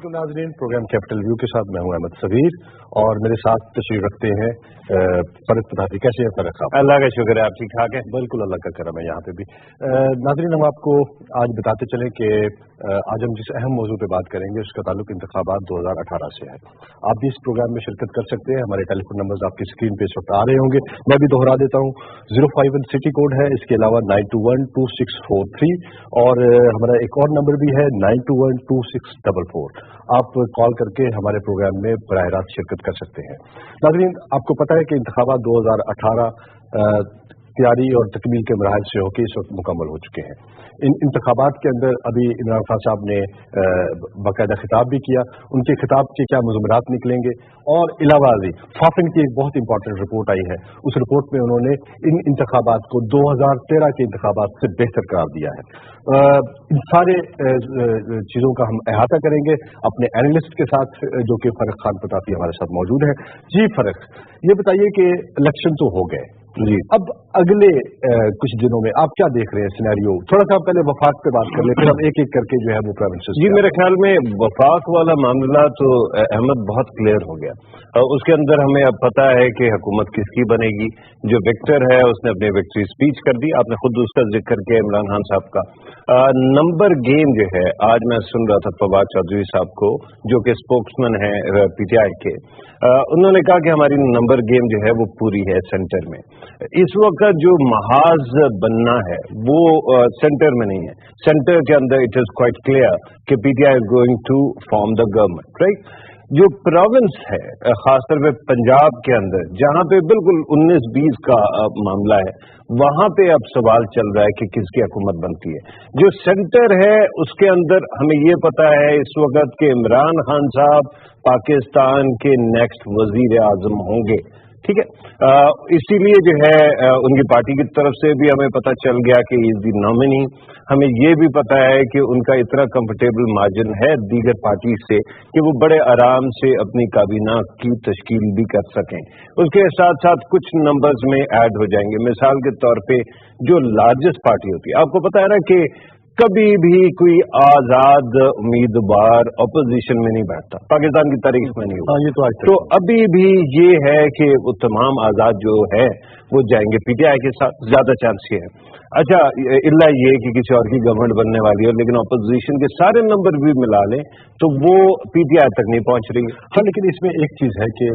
वालेकुम नाज़रीन, programme capital view के साथ मैं हूं अहमद सबीर और मेरे साथ तशरीफ रखते हैं फरक पदारी। कैसे हैं फरक साहब? अल्लाह का शुक्र है, आप ठीक ठाक हैं? बिल्कुल, अल्लाह का करम है यहाँ पे भी। नाज़रीन, हम आपको आज बताते चलें कि आज हम जिस अहम मौजू पे बात करेंगे उसका ताल्लुक इंतखाबात 2018 से है। आप भी इस प्रोग्राम में शिरकत कर सकते हैं। हमारे टेलीफोन नंबर्स आपकी स्क्रीन पे इस वक्त आ रहे होंगे, मैं भी दोहरा देता हूँ। 051 सिटी कोड है, इसके अलावा 9212643 और हमारा एक और नंबर भी है 9212644। आप कॉल करके हमारे प्रोग्राम में बराह रास्त शिरकत कर सकते हैं। नाज़रीन, आपको पता है कि इंतखाबात 2018 तैयारी और तकमील के मराहल से होकर इस वक्त मुकम्मल हो चुके हैं। इन इंतखाबात के अंदर अभी इमरान खान साहब ने बाकायदा खिताब भी किया, उनके खिताब के क्या मज़मूरात निकलेंगे और इलावाजी फाफिन की एक बहुत इंपॉर्टेंट रिपोर्ट आई है। उस रिपोर्ट में उन्होंने इन इंतखाबात को 2013 के इंतखाबात से बेहतर करार दिया है। इन सारे चीज़ों का हम अहाता करेंगे अपने एनालिस्ट के साथ, जो कि फरक खान पताफी हमारे साथ मौजूद है। जी फरक, ये बताइए कि इलेक्शन तो हो गए जी, अब अगले कुछ दिनों में आप क्या देख रहे हैं सिनेरियो? थोड़ा सा पहले वफाक पे बात कर ले, फिर हम एक एक करके जो है वो प्रोविंसेस। जी, मेरे ख्याल में वफाक वाला मामला तो अहमद बहुत क्लियर हो गया। उसके अंदर हमें अब पता है कि हुकूमत किसकी बनेगी। जो विक्टर है उसने अपनी विक्ट्री स्पीच कर दी, आपने खुद उसका जिक्र किया इमरान खान साहब का। नंबर गेम जो है, आज मैं सुन रहा था फवाद चौधरी साहब को, जो कि स्पोक्समैन है पीटीआई के, उन्होंने कहा कि हमारी नंबर गेम जो है वो पूरी है सेंटर में। इस वक्त जो महाज बनना है वो सेंटर में नहीं है। सेंटर के अंदर इट इज क्वाइट क्लियर कि PTI is going to form the government, right. जो प्रोविंस है, खासतौर पे पंजाब के अंदर, जहां पे बिल्कुल 19-20 का मामला है, वहां पे अब सवाल चल रहा है कि किसकी हुकूमत बनती है। जो सेंटर है उसके अंदर हमें ये पता है इस वक्त कि इमरान खान साहब पाकिस्तान के नेक्स्ट वजीर आजम होंगे, ठीक है। इसीलिए जो है उनकी पार्टी की तरफ से भी हमें पता चल गया कि इज दी नॉमिनी। हमें ये भी पता है कि उनका इतना कंफर्टेबल मार्जिन है दीगर पार्टी से कि वो बड़े आराम से अपनी काबीना की तश्कील भी कर सकें। उसके साथ साथ कुछ नंबर्स में ऐड हो जाएंगे। मिसाल के तौर पे जो लार्जेस्ट पार्टी होती है, आपको पता है ना कि कभी भी कोई आजाद उम्मीदवार अपोजिशन में नहीं बैठता, पाकिस्तान की तारीख में नहीं हुआ। तो अभी भी ये है कि वो तमाम आजाद जो है वो जाएंगे पीटीआई के साथ, ज्यादा चांस ये है। अच्छा, इल्ला ये कि किसी और की गवर्नमेंट बनने वाली है, लेकिन अपोजिशन के सारे नंबर भी मिला लें तो वो पीटीआई तक नहीं पहुंच रही। हाँ, लेकिन इसमें एक चीज है कि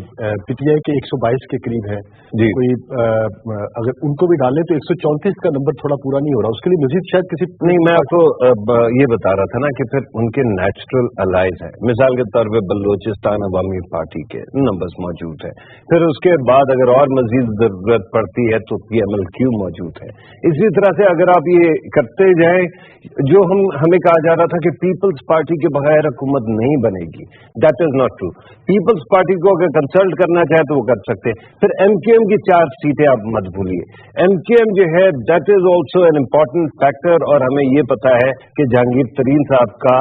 पीटीआई के 122 के करीब है जी। कोई अगर उनको भी डालें तो 134 का नंबर थोड़ा पूरा नहीं हो रहा, उसके लिए मजीद शायद किसी नहीं। मैं आपको ये बता रहा था ना कि फिर उनके नेचुरल अलाइज हैं। मिसाल के तौर पे बलोचिस्तान अवामी पार्टी के नंबर्स मौजूद है, फिर उसके बाद अगर और मजीद जरूरत पड़ती है तो PMLQ मौजूद है। इसी तरह से अगर आप ये करते जाएं, जो हमें कहा जा रहा था कि पीपल्स पार्टी के बगैर हुकूमत नहीं बनेगी, that is not true. Peoples Party को अगर कंसल्ट करना चाहे तो वो कर सकते हैं। फिर MKM की 4 सीटें आप मत भूलिए। MKM जो है that is also an important factor, और हमें ये पता है कि जहांगीर तरीन साहब का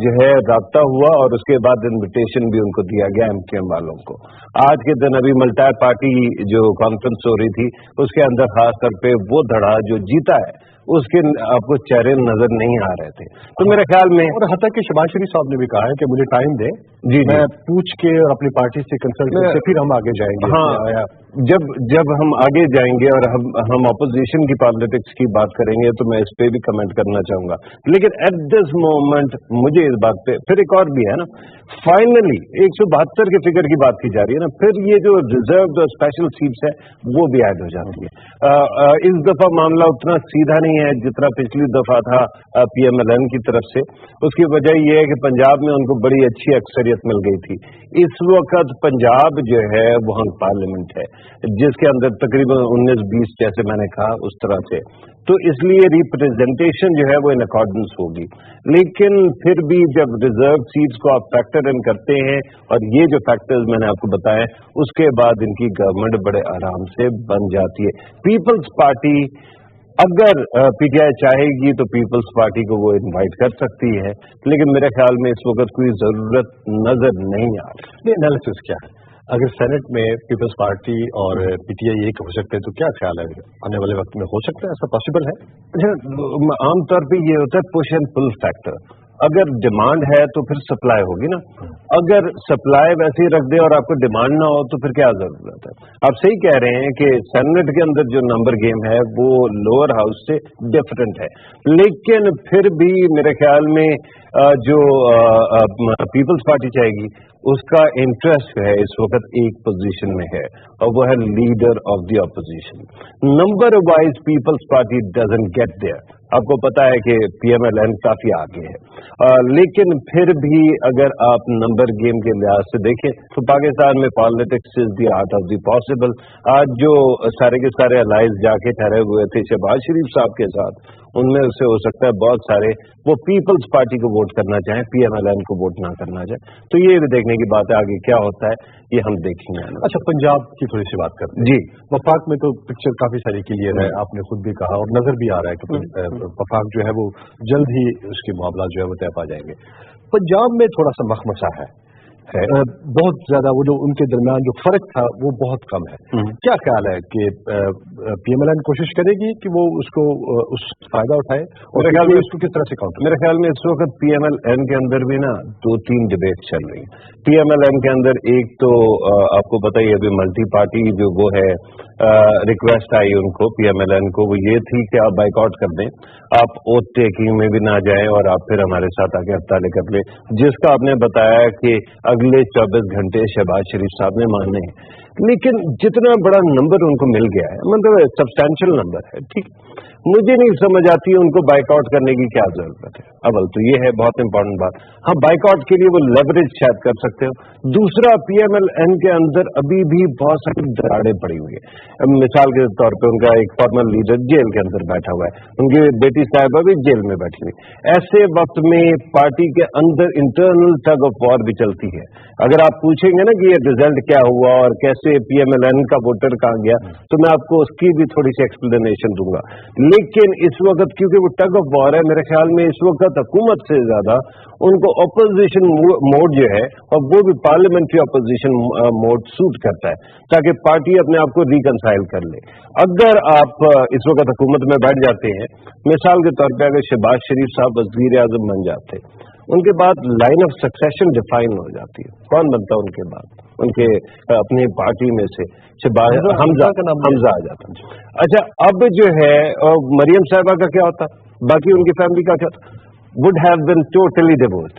जो है राब्ता हुआ और उसके बाद इन्विटेशन भी उनको दिया गया MKM वालों को। आज के दिन अभी मल्टायर पार्टी जो कॉन्फ्रेंस हो रही थी उसके अंदर खास तौर पे वो धड़ा जो जीता है उसके आपको चेहरे नजर नहीं आ रहे थे। तो मेरे ख्याल में, और हत्ता कि शहबाज शरीफ साहब ने भी कहा है कि मुझे टाइम दें, जी, मैं पूछ के और अपनी पार्टी से कंसल्ट करके फिर हम आगे जाएंगे। हाँ, जब हम आगे जाएंगे और हम अपोजिशन की पॉलिटिक्स की बात करेंगे तो मैं इस पे भी कमेंट करना चाहूंगा। लेकिन एट दिस मोमेंट मुझे इस बात पे फिर एक और भी है ना, फाइनली 172 के फिगर की बात की जा रही है ना, फिर ये जो रिजर्व और स्पेशल सीट्स है वो भी ऐड हो जाती है। इस दफा मामला उतना सीधा नहीं है जितना पिछली दफा था PMLN की तरफ से। उसकी वजह यह है कि पंजाब में उनको बड़ी अच्छी अक्सरियत मिल गई थी। इस वक्त पंजाब जो है वो हंग पार्लियामेंट है जिसके अंदर तकरीबन 19-20 जैसे मैंने कहा उस तरह से, तो इसलिए रिप्रेजेंटेशन जो है वो इन अकॉर्डेंस होगी। लेकिन फिर भी जब रिजर्व सीट्स को आप फैक्टर इन करते हैं और ये जो फैक्टर्स मैंने आपको बताए, उसके बाद इनकी गवर्नमेंट बड़े आराम से बन जाती है। पीपल्स पार्टी अगर पीटीआई चाहेगी तो पीपल्स पार्टी को वो इनवाइट कर सकती है, लेकिन मेरे ख्याल में इस वक्त कोई जरूरत नजर नहीं आ रही। एनालिसिस क्या है? अगर सेनेट में पीपल्स पार्टी और पीटीआई एक हो सकते हैं तो क्या ख्याल है आने वाले वक्त में हो सकता है, ऐसा पॉसिबल है? आमतौर पे ये होता है पुश एंड पुल फैक्टर। अगर डिमांड है तो फिर सप्लाई होगी ना, अगर सप्लाई वैसे ही रख दे और आपको डिमांड ना हो तो फिर क्या जरूरत है। आप सही कह रहे हैं कि सेनेट के अंदर जो नंबर गेम है वो लोअर हाउस से डिफरेंट है, लेकिन फिर भी मेरे ख्याल में जो पीपल्स पार्टी चाहेगी उसका इंटरेस्ट है इस वक्त एक पोजीशन में है और वो है leader of the opposition. Number wise Peoples Party doesn't get there. आपको पता है कि PMLN काफी आगे है, लेकिन फिर भी अगर आप नंबर गेम के लिहाज से देखें तो पाकिस्तान में politics is the art of the possible. आज जो सारे के सारे अलाइज जाके ठहरे हुए थे शहबाज शरीफ साहब के साथ, उनमें से हो सकता है बहुत सारे वो पीपल्स पार्टी को वोट करना चाहें, PMLN को वोट ना करना चाहें। तो ये भी देखने की बात है आगे क्या होता है, ये हम देखेंगे। अच्छा, पंजाब की थोड़ी सी बात करते हैं जी। वफाक में तो पिक्चर काफी सारी क्लियर है, आपने खुद भी कहा और नजर भी आ रहा है कि वफाक जो है वो जल्द ही उसके मामला जो है वो तय पा जाएंगे। पंजाब में थोड़ा सा मखमसा है बहुत ज्यादा, वो जो उनके दरमियान जो फर्क था वो बहुत कम है। क्या ख्याल है कि PMLN कोशिश करेगी कि वो उसको उस फायदा उठाए और मेरे ख्याल में इसको किस तरह से काउंटर? मेरे ख्याल में इस वक्त PMLN के अंदर भी ना 2-3 डिबेट चल रही है। PMLN के अंदर एक तो आपको पता ही अभी मल्टी पार्टी जो वो है रिक्वेस्ट आई उनको PMLN को, वो ये थी कि आप बाइकआउट कर दें, आप ओथ टेकिंग में भी ना जाएं और आप फिर हमारे साथ आके हड़ताल कर ले, जिसका आपने बताया कि अगले 24 घंटे शहबाज शरीफ साहब ने माने हैं। लेकिन जितना बड़ा नंबर उनको मिल गया है, मतलब सब्सटैंशियल नंबर है, ठीक, मुझे नहीं समझ आती है उनको बाइकआउट करने की क्या जरूरत है। अव्वल तो ये है बहुत इंपॉर्टेंट बात, हाँ बाइकआउट के लिए वो लेवरेज शायद कर सकते हो। दूसरा, PMLN के अंदर अभी भी बहुत सारी दरारें पड़ी हुई है। मिसाल के तौर पे उनका एक फॉर्मल लीडर जेल के अंदर बैठा हुआ है, उनकी बेटी साहिबा भी जेल में बैठी हुई। ऐसे वक्त में पार्टी के अंदर इंटरनल टग ऑफ वॉर भी चलती है। अगर आप पूछेंगे ना कि ये रिजल्ट क्या हुआ और कैसे PMLN का वोटर कहाँ गया, तो मैं आपको उसकी भी थोड़ी सी एक्सप्लेनेशन दूंगा। लेकिन इस वक्त क्योंकि वो टग ऑफ वॉर है, मेरे ख्याल में इस वक्त हुकूमत से ज्यादा उनको ऑपोजिशन मोड जो है, और वो भी पार्लियामेंट्री ऑपोजिशन मोड सूट करता है, ताकि पार्टी अपने आप को रिकंसाइल कर ले। अगर आप इस वक्त हुकूमत में बैठ जाते हैं, मिसाल के तौर पर अगर शहबाज शरीफ साहब वजीर आजम बन जाते, उनके बाद लाइन ऑफ सक्सेशन डिफाइन हो जाती है, कौन बनता उनके बाद, उनके अपनी पार्टी में से हमजा आ जाता। अच्छा, अब जो है मरियम साहिबा का क्या होता, बाकी उनकी फैमिली का क्या होता, would have been totally divorced.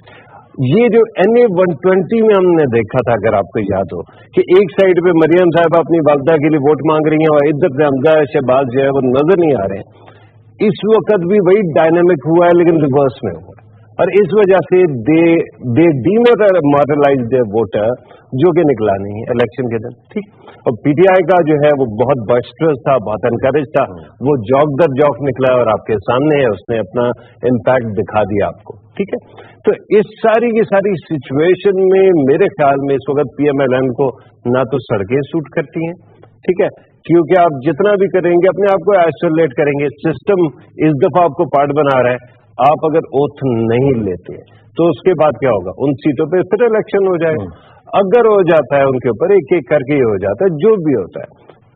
ये जो NA 120 में हमने देखा था, अगर आपको याद हो, कि एक साइड पे मरियम साहिबा अपनी वालदा के लिए वोट मांग रही हैं और इधर से हमजा शहबाज जो है वो नजर नहीं आ रहे हैं। इस वक्त भी वही डायनामिक हुआ है, लेकिन रिवर्स में हुआ है, और इस वजह से दे डीमोरलाइज देयर वोटर, जो कि निकला नहीं इलेक्शन के दिन, ठीक। और PTI का जो है वो बहुत बस्टर्स था, बहुत एनकरेज था, वो जॉक दर जॉक निकला और आपके सामने है, उसने अपना इम्पैक्ट दिखा दिया आपको, ठीक है। तो इस सारी की सारी सिचुएशन में मेरे ख्याल में इस वक्त PMLN को ना तो सड़कें सूट करती हैं, ठीक है, क्योंकि आप जितना भी करेंगे अपने आप को आइसोलेट करेंगे, सिस्टम इस दफा आपको पार्ट बना रहा है। आप अगर ओथ नहीं लेते तो उसके बाद क्या होगा, उन सीटों पे फिर इलेक्शन हो जाएगा। अगर हो जाता है उनके ऊपर एक एक करके हो जाता है, जो भी होता है,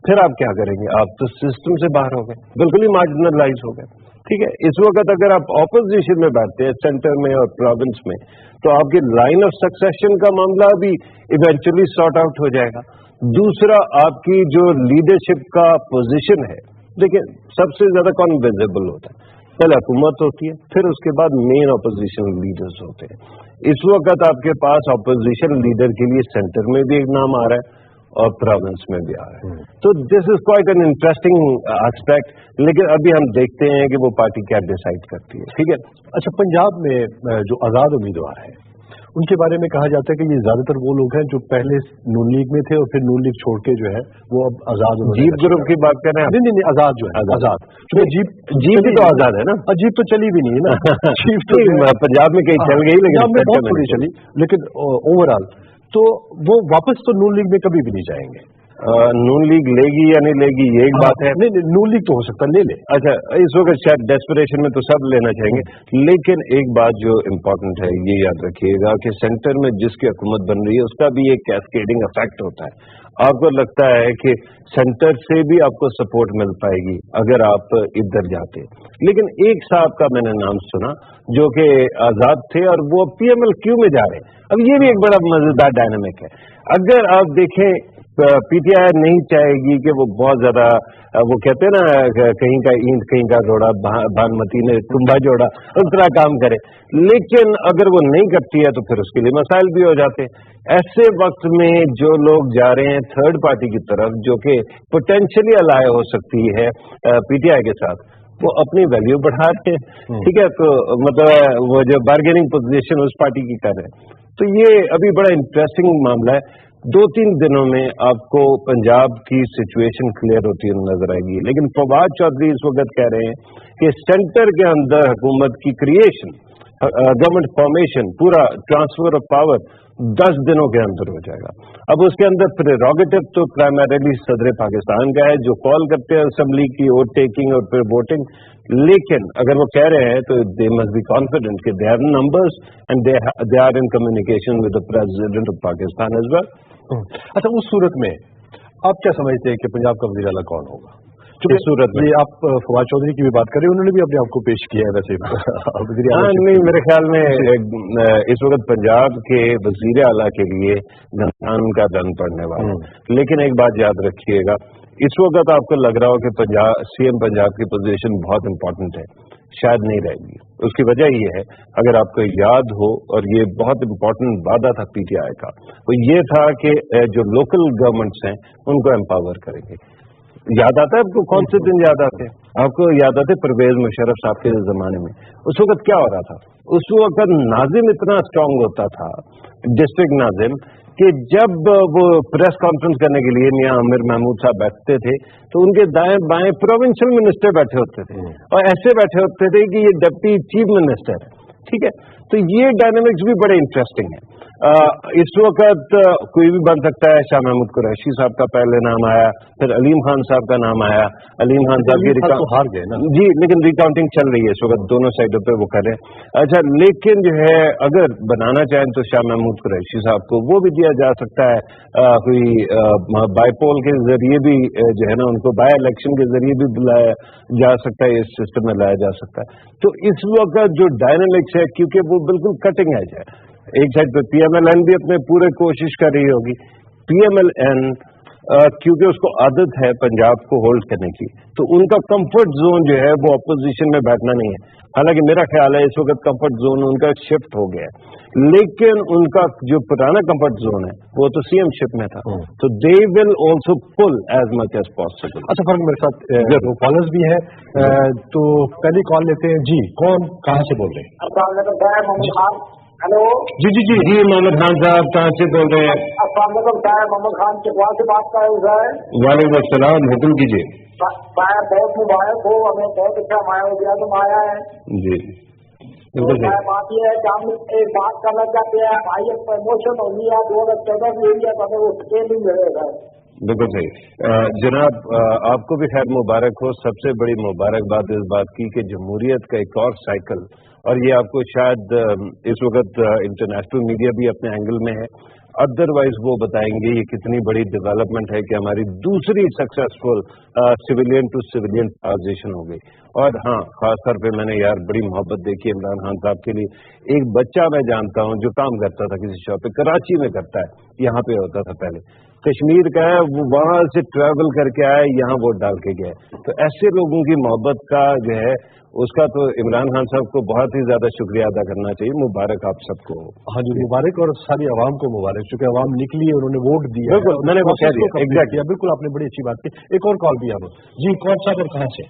फिर आप क्या करेंगे, आप तो सिस्टम से बाहर हो गए, बिल्कुल ही मार्जिनलाइज हो गए, ठीक है। इस वक्त अगर आप ऑपोजिशन में बैठते हैं सेंटर में और प्रोविंस में, तो आपकी लाइन ऑफ सक्सेशन का मामला भी इवेंचुअली सॉर्ट आउट हो जाएगा। दूसरा, आपकी जो लीडरशिप का पोजीशन है, देखिए सबसे ज्यादा कौन विजिबल होता है, पहले हुकूमत होती है, फिर उसके बाद मेन ऑपोजिशन लीडर्स होते हैं। इस वक्त आपके पास ऑपोजिशन लीडर के लिए सेंटर में भी एक नाम आ रहा है और प्रोविंस में भी आ रहा है, तो this is quite an interesting aspect. लेकिन अभी हम देखते हैं कि वो पार्टी क्या डिसाइड करती है, ठीक है। अच्छा, पंजाब में जो आजाद उम्मीदवार हैं उनके बारे में कहा जाता है कि ये ज्यादातर वो लोग हैं जो पहले नून लीग में थे और फिर नून लीग छोड़ के जो है वो अब आजाद। जीप ग्रुप की बात कर रहे हैं? नहीं, आजाद जो है, आजाद, जीप भी तो आजाद है ना, जीप तो चली भी नहीं है ना जीप तो पंजाब में कहीं चल गई, लेकिन बहुत थोड़ी चली, लेकिन ओवरऑल तो वो वापस तो नून लीग में कभी भी नहीं जाएंगे। नून लीग लेगी या नहीं लेगी ये एक बात है। नहीं, नून लीग तो हो सकता है ले ले। अच्छा, इस वक्त शायद डेस्परेशन में तो सब लेना चाहेंगे, लेकिन एक बात जो इम्पोर्टेंट है ये याद रखिएगा कि सेंटर में जिसकी हुकूमत बन रही है उसका भी एक कैस्केडिंग इफेक्ट होता है। आपको लगता है कि सेंटर से भी आपको सपोर्ट मिल पाएगी अगर आप इधर जाते, लेकिन एक साहब का मैंने नाम सुना जो कि आजाद थे और वो PML-Q में जा रहे हैं। अब ये भी एक बड़ा मजेदार डायनामिक है। अगर आप देखें PTI नहीं चाहेगी कि वो बहुत ज्यादा, वो कहते हैं ना कहीं का ईंट कहीं का जोड़ा, भानुमती ने कुंभा जोड़ा, उस तरह काम करे, लेकिन अगर वो नहीं करती है तो फिर उसके लिए मसाइल भी हो जाते हैं। ऐसे वक्त में जो लोग जा रहे हैं थर्ड पार्टी की तरफ जो कि पोटेंशियली अलाय हो सकती है PTI के साथ, वो अपनी वैल्यू बढ़ा रहे हैं, ठीक है, तो मतलब वो जो बार्गेनिंग पोजीशन उस पार्टी की कर रहे हैं। तो ये अभी बड़ा इंटरेस्टिंग मामला है। 2-3 दिनों में आपको पंजाब की सिचुएशन क्लियर होती नजर आएगी, लेकिन फवाद चौधरी इस वक्त कह रहे हैं कि सेंटर के अंदर हुकूमत की क्रिएशन, गवर्नमेंट फॉर्मेशन, पूरा ट्रांसफर ऑफ पावर 10 दिनों के अंदर हो जाएगा। अब उसके अंदर प्रेरोगेटिव तो प्राइमरीली सदर पाकिस्तान का है जो कॉल करते हैं असेंबली की वोट टेकिंग और फिर वोटिंग, लेकिन अगर वो कह रहे हैं तो दे मस्ट बी कॉन्फिडेंट कि they have numbers and they are in communication with the president of Pakistan as well. अच्छा, उस सूरत में आप क्या समझते हैं कि पंजाब का वज़ीर आला कौन होगा? इस सूरत में ये आप फवाद चौधरी की भी बात करें, उन्होंने भी अपने आप को पेश किया है वैसे वज़ीर आला। नहीं, मेरे ख्याल में इस वक्त पंजाब के वज़ीर आला के लिए घमासान का रन पड़ने वाला, लेकिन एक बात याद रखिएगा, इस वक्त आपको लग रहा हो कि CM पंजाब की पोजीशन बहुत इंपॉर्टेंट है, शायद नहीं रहेगी। उसकी वजह ये है, अगर आपको याद हो, और ये बहुत इंपॉर्टेंट वादा था PTI का, वो ये था कि जो लोकल गवर्नमेंट्स हैं उनको एम्पावर करेंगे। याद आता है आपको? कौन से दिन याद आते हैं आपको? याद आते परवेज मुशर्रफ साहब के जमाने में। उस वक्त क्या हो रहा था? उस वक्त नाजिम इतना स्ट्रांग होता था, डिस्ट्रिक्ट नाजिम, कि जब वो प्रेस कॉन्फ्रेंस करने के लिए मियां आमिर महमूद साहब बैठते थे तो उनके दाएं बाएं प्रोविंशियल मिनिस्टर बैठे होते थे, और ऐसे बैठे होते थे कि ये डिप्टी चीफ मिनिस्टर है, ठीक है। तो ये डायनामिक्स भी बड़े इंटरेस्टिंग है। इस वक्त कोई भी बन सकता है। शाह महमूद कुरैशी साहब का पहले नाम आया, फिर अलीम खान साहब का नाम आया। अलीम खान साहब की हार गए ना जी, लेकिन रिकाउंटिंग चल रही है इस वक्त, दोनों साइडों पे वो कर रहे हैं। अच्छा, लेकिन जो है अगर बनाना चाहें तो शाह महमूद कुरैशी साहब को वो भी दिया जा सकता है, कोई बाईपोल के जरिए भी जो है ना उनको बाय इलेक्शन के जरिए भी बुलाया जा सकता है, इस सिस्टम में लाया जा सकता है। तो इस वक्त जो डायनामिक्स है, क्योंकि वो बिल्कुल कटिंग एज है, एक साइड पे PMLN भी अपने पूरे कोशिश कर रही होगी। PMLN क्योंकि उसको आदत है पंजाब को होल्ड करने की, तो उनका कंफर्ट जोन जो है वो अपोजिशन में बैठना नहीं है। हालांकि मेरा ख्याल है इस वक्त कंफर्ट जोन उनका शिफ्ट हो गया है, लेकिन उनका जो पुराना कंफर्ट जोन है वो तो CM-शिप में था, तो they will also pull as much as possible. अच्छा, फर्क मेरे साथ दो कॉलर्स भी है, तो पहली कॉल लेते हैं। जी, कौन कहाँ से बोल रहे हैं? हेलो। जी जी जी जी, मोहम्मद खान साहब कहाँ से बोल रहे हैं? मोहम्मद खान चकवा से बात कर रहे हैं सर। वालेकुम अस्सलाम, हुक्म कीजिए। बहुत मुबारक हो, हमें बहुत अच्छा माया आया है जी। बात ये है कि हम एक बात करना चाहते हैं, भाई एक प्रमोशन हो गया 2014 की एरिया तो हमें वो स्टे नहीं मिलेगा। बिल्कुल सही। जनाब, आपको भी खैर मुबारक हो। सबसे बड़ी मुबारकबाद इस बात की कि जमहूरियत का एक और साइकिल, और ये आपको शायद इस वक्त इंटरनेशनल मीडिया भी अपने एंगल में है, अदरवाइज वो बताएंगे ये कितनी बड़ी डेवलपमेंट है कि हमारी दूसरी successful civilian to civilian transition हो गई। और हाँ, खासतौर पे मैंने यार बड़ी मोहब्बत देखी इमरान खान साहब के लिए। एक बच्चा मैं जानता हूँ जो काम करता था किसी शॉप पे, कराची में करता है, यहाँ पे होता था पहले, कश्मीर का है, वो वहां से ट्रैवल करके आया, यहाँ वोट डाल के गया। तो ऐसे लोगों की मोहब्बत का जो है उसका तो इमरान खान साहब को बहुत ही ज्यादा शुक्रिया अदा करना चाहिए। मुबारक आप सबको। हाँ जी, मुबारक, और सारी आवाम को मुबारक, चूंकि आवाम निकली है, उन्होंने वोट दिया। बिल्कुल, मैंने वो कह दिया, एग्जैक्टली, बिल्कुल आपने बड़ी अच्छी बात की। एक और कॉल भी आप। जी, कौन सा और कहाँ से?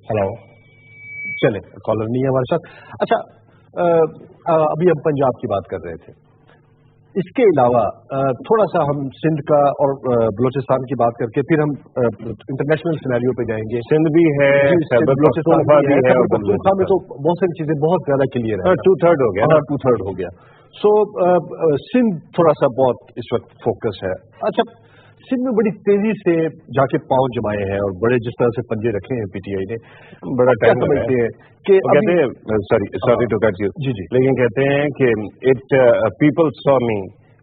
हेलो, चले, कॉलर नहीं है हमारे साथ। अच्छा, अभी हम पंजाब की बात कर रहे थे। اس کے علاوہ تھوڑا سا ہم سندھ کا اور بلوچستان کی بات کر کے پھر ہم انٹرنیشنل سینیریو پہ جائیں گے. سندھ بھی ہے, بلوچستان بھی ہے, پختونخوا میں تو بہت ساری چیزیں بہت زیادہ کلیئر ہے, 2/3 ہو گیا, 2/3 ہو گیا. سو سندھ تھوڑا سا بہت اس وقت فوکس ہے. اچھا, سندھ میں بڑی تیزی سے جا کے پاؤں جمائے ہیں اور بڑے جس طرح سے پنجے رکھے ہیں پی ٹی آئی نے, بڑا ٹائم سمجھتے ہیں کہ کہتے ہیں سوری ٹو کٹ یو, جی لیکن کہتے ہیں کہ it people so me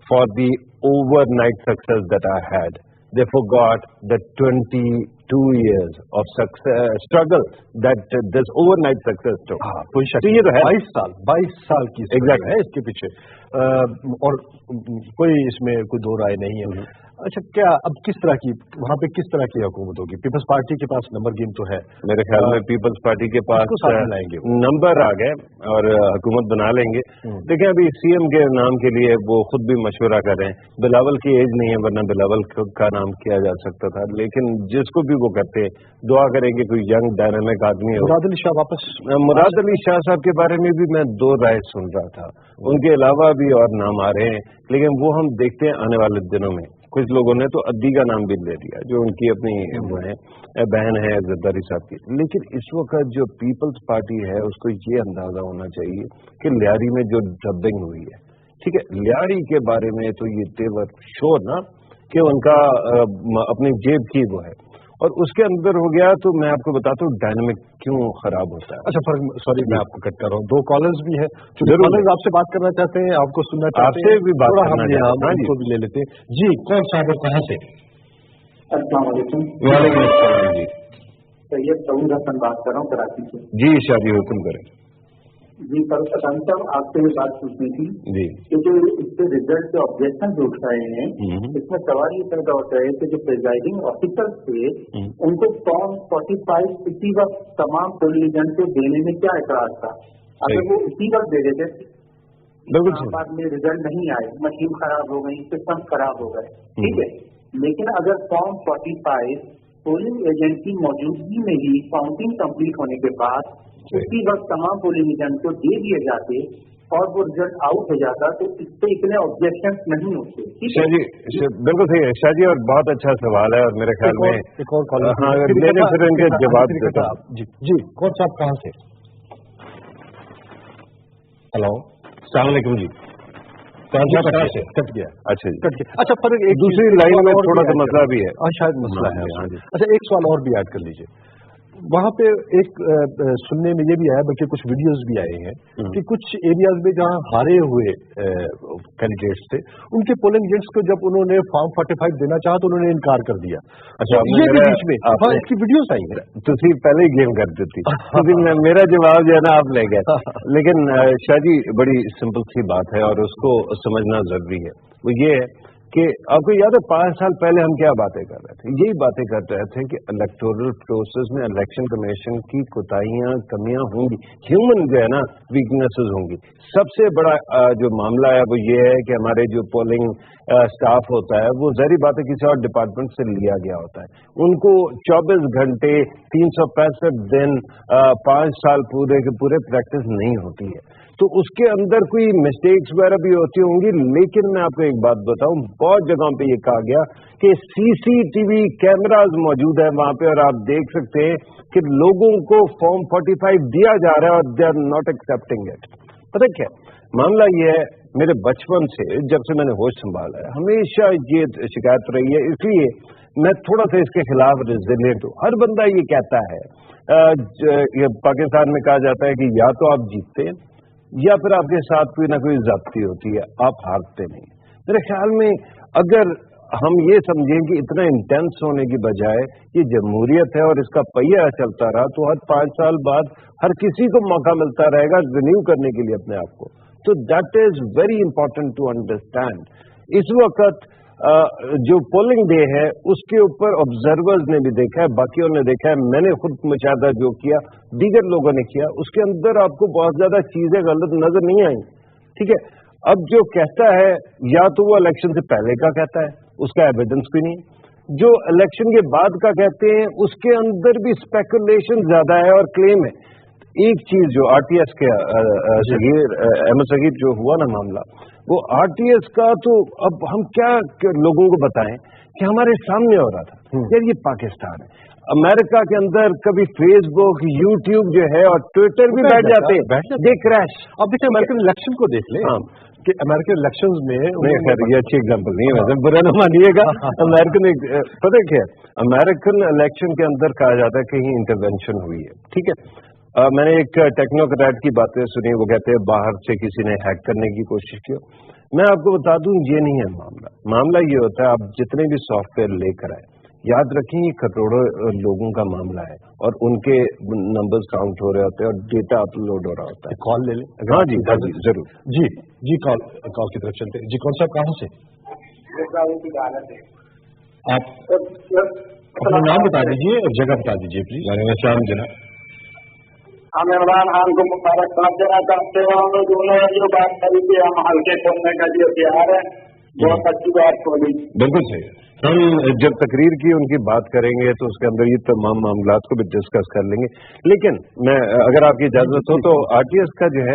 for the over night success that I had, they forgot the 22 years of struggle that this overnight success took. کوئی شک یہ تو ہے, 22 سال کی ہے اس کے پیچھے, اور کوئی اس میں کوئی دو رائے نہیں ہے. اچھا, کیا اب کس طرح کی وہاں پہ کس طرح کی حکومت ہوگی؟ پیپلز پارٹی کے پاس نمبر گیم تو ہے میرے خیال میں, پیپلز پارٹی کے پاس نمبر آ گئے اور حکومت بنا لیں گے. دیکھیں ابھی سی ایم کے نام کے لیے وہ خود بھی مشورہ کر رہے ہیں. بلاول کی ایج نہیں ہے, ورنہ بلاول کا نام کیا جا سکتا تھا, لیکن جس کو بھی وہ کرتے دعا کریں کہ کوئی ینگ ڈائنامک آدمی ہو. مراد علی شاہ واپس, مراد علی شاہ صاحب کے بارے میں بھی میں 2 رائے سن رہا تھا, ان کے علاوہ بھی اور نام آ رہے ہیں, لیکن وہ ہم دیکھتے ہیں آنے والے دنوں میں. کچھ لوگوں نے تو ادی کا نام بھی لے دیا, جو ان کی اپنی وہ ہے بہن ہے زرداری صاحب کی. لیکن اس وقت جو پیپلز پارٹی ہے اس کو یہ اندازہ ہونا چاہیے کہ لیاری میں جو ڈبنگ ہوئی ہے, ٹھیک ہے, لیاری کے بارے میں تو یہ تیور شور نا کہ ان کا اپنی جیب کی وہ ہے, اور اس کے اندر ہو گیا. تو میں آپ کو بتاتا ہوں ڈائنامک کیوں خراب ہوتا ہے. اچھا سوری میں آپ کو کٹ کر رہا ہوں, 2 کالرز بھی ہیں, کالرز آپ سے بات کرنا چاہتے ہیں, آپ کو سننا چاہتے ہیں, آپ سے بھی بات کرنا چاہتے ہیں, ان کو بھی لے لیتے ہیں. جی, کون صاحب ہے, کہاں سے؟ السلام علیکم. وعلیکم السلام. جی سید سعود حسن بات کر رہا ہوں کراچی سے. جی شادی حکم کریں. جی سر, صاحب آپ سے یہ بات پوچھنی تھی جی کہ جو اس کے ریزلٹ سے آبجیکشن جو اٹھ رہے ہیں, اس میں سوال یہ پیدا ہوتا ہے کہ جو پریزائڈنگ آفیسر تھے ان کو فارم 45 اسی وقت تمام پولنگ ایجنٹ کو دینے میں کیا اعتراض تھا؟ اگر وہ اسی وقت دے دیتے, بعد میں ریزلٹ نہیں آئے, مشین خراب ہو گئی, سسٹم خراب ہو گئے, ٹھیک ہے, لیکن اگر فارم 45 پولنگ ایجنٹ کی موجودگی میں ہی کاؤنٹنگ کمپلیٹ ہونے کے بعد اسی وقت تمام پولنگ ایجنٹ کو دے دیے جاتے اور وہ ریزلٹ آؤٹ ہو جاتا تو اس پہ اتنے آبجیکشن نہیں ہوتے. شاہ جی بالکل صحیح ہے شاہ جی, اور بہت اچھا سوال ہے, اور میرے خیال میں ایک اور کال پھر ان کے جواب دیتا ہوں. جی کون صاحب کہاں سے؟ ہلو السلام علیکم. جی کٹ گیا. اچھا پر ایک دوسری لائن میں تھوڑا سا مسئلہ بھی ہے. شاید مسئلہ ہے. اچھا ایک سوال اور بھی ایڈ کر لیجیے. وہاں پہ ایک سننے میں یہ بھی آیا, بلکہ کچھ ویڈیوز بھی آئے ہیں کہ کچھ ایریاز میں جہاں ہارے ہوئے کینڈیڈیٹس تھے ان کے پولنگ ایجنٹس کو جب انہوں نے فارم 45 دینا چاہا تو انہوں نے انکار کر دیا. اچھا یہ بھی بیچ میں اس کی ویڈیوز آئی ہیں. تھی پہلے ہی گیم کر دیتی, میرا جواب جو ہے نا آپ لے گئے. لیکن شاہ جی بڑی سمپل سی بات ہے اور اس کو سمجھنا ضروری ہے. وہ یہ ہے کہ آپ کو یاد ہے 5 سال پہلے ہم کیا باتیں کر رہے تھے, یہی باتیں کر رہے تھے کہ الیکٹورل پروسیس میں الیکشن کمیشن کی کوتاہیاں کمیاں ہوں گی, ہیومن جو ہے نا ویکنیسز ہوں گی. سب سے بڑا جو معاملہ ہے وہ یہ ہے کہ ہمارے جو پولنگ اسٹاف ہوتا ہے وہ ظاہری بات ہے کسی اور ڈپارٹمنٹ سے لیا گیا ہوتا ہے, ان کو 24 گھنٹے 365 دن 5 سال پورے کے پورے پریکٹس نہیں ہوتی ہے, تو اس کے اندر کوئی مسٹیکس وغیرہ بھی ہوتی ہوں گی. لیکن میں آپ کو ایک بات بتاؤں, بہت جگہوں پہ یہ کہا گیا کہ CCTV کیمراز موجود ہے وہاں پہ, اور آپ دیکھ سکتے ہیں کہ لوگوں کو فارم 45 دیا جا رہا ہے اور they are not accepting it. پتہ کیا معاملہ یہ ہے, میرے بچپن سے جب سے میں نے ہوش سنبھالا ہے ہمیشہ یہ شکایت رہی ہے, اس لیے میں تھوڑا سا اس کے خلاف ریزیلینٹ ہوں. ہر بندہ یہ کہتا ہے, پاکستان میں کہا جاتا ہے کہ یا تو آپ جیتتے ہیں یا پھر آپ کے ساتھ کوئی نہ کوئی ضابطی ہوتی ہے, آپ ہارتے نہیں. میرے خیال میں اگر ہم یہ سمجھیں کہ اتنا انٹینس ہونے کی بجائے یہ جمہوریت ہے اور اس کا پہیہ چلتا رہا تو ہر 5 سال بعد ہر کسی کو موقع ملتا رہے گا رینیو کرنے کے لیے اپنے آپ کو. تو that is very important to understand. اس وقت جو پولنگ ڈے ہے اس کے اوپر آبزرورز نے بھی دیکھا ہے, باقیوں نے دیکھا ہے, میں نے خود مشاہدہ جو کیا, دیگر لوگوں نے کیا, اس کے اندر آپ کو بہت زیادہ چیزیں غلط نظر نہیں آئیں. ٹھیک ہے, اب جو کہتا ہے یا تو وہ الیکشن سے پہلے کا کہتا ہے, اس کا ایویڈنس بھی نہیں. جو الیکشن کے بعد کا کہتے ہیں اس کے اندر بھی اسپیکولیشن زیادہ ہے اور کلیم ہے. ایک چیز جو RTS کے احمد صغیر جو ہوا نا معاملہ, वो आरटीएस का तो अब हम क्या लोगों को बताएं कि हमारे सामने हो रहा था। यार ये पाकिस्तान है, अमेरिका के अंदर कभी फेसबुक, यूट्यूब जो है और ट्विटर भी बैठ जाते हैं, दे क्रैश। अब देखिए अमेरिकन इलेक्शन को देख ले कि अमेरिकन इलेक्शन में खैर ये अच्छी एग्जाम्पल नहीं है, वैसे बुरा न मानिएगा। अमेरिकन पता क्या, अमेरिकन इलेक्शन के अंदर कहा जाता है कहीं इंटरवेंशन हुई है, ठीक है। मैंने एक टेक्नोक्रेट की बातें सुनी, वो कहते हैं बाहर से किसी ने हैक करने की कोशिश की। मैं आपको बता दूं ये नहीं है मामला। मामला ये होता है आप जितने भी सॉफ्टवेयर लेकर आए, याद रखें ये करोड़ों लोगों का मामला है और उनके नंबर्स काउंट हो रहे होते हैं और डेटा अपलोड हो रहा होता है। कॉल ले लें। हाँ जी जरूर। जी कॉल की तरफ चलते हैं। जी कौन साहब कहाँ से? आप अपना नाम बता दीजिए और जगह बता दीजिए प्लीज। वालेकुम सलाम जनाब। हम इमरान खान को मुबारकबाद देना चाहते हैं। उन्होंने जो बात करी थी हम हल्के खोलने का जो तैयार है, बहुत अच्छी बात बोली। बिल्कुल सही। हम जब तकरीर की उनकी बात करेंगे तो उसके अंदर ये तमाम मामलात को भी डिस्कस कर लेंगे। लेकिन मैं अगर आपकी इजाजत हो तो आरटीएस का जो है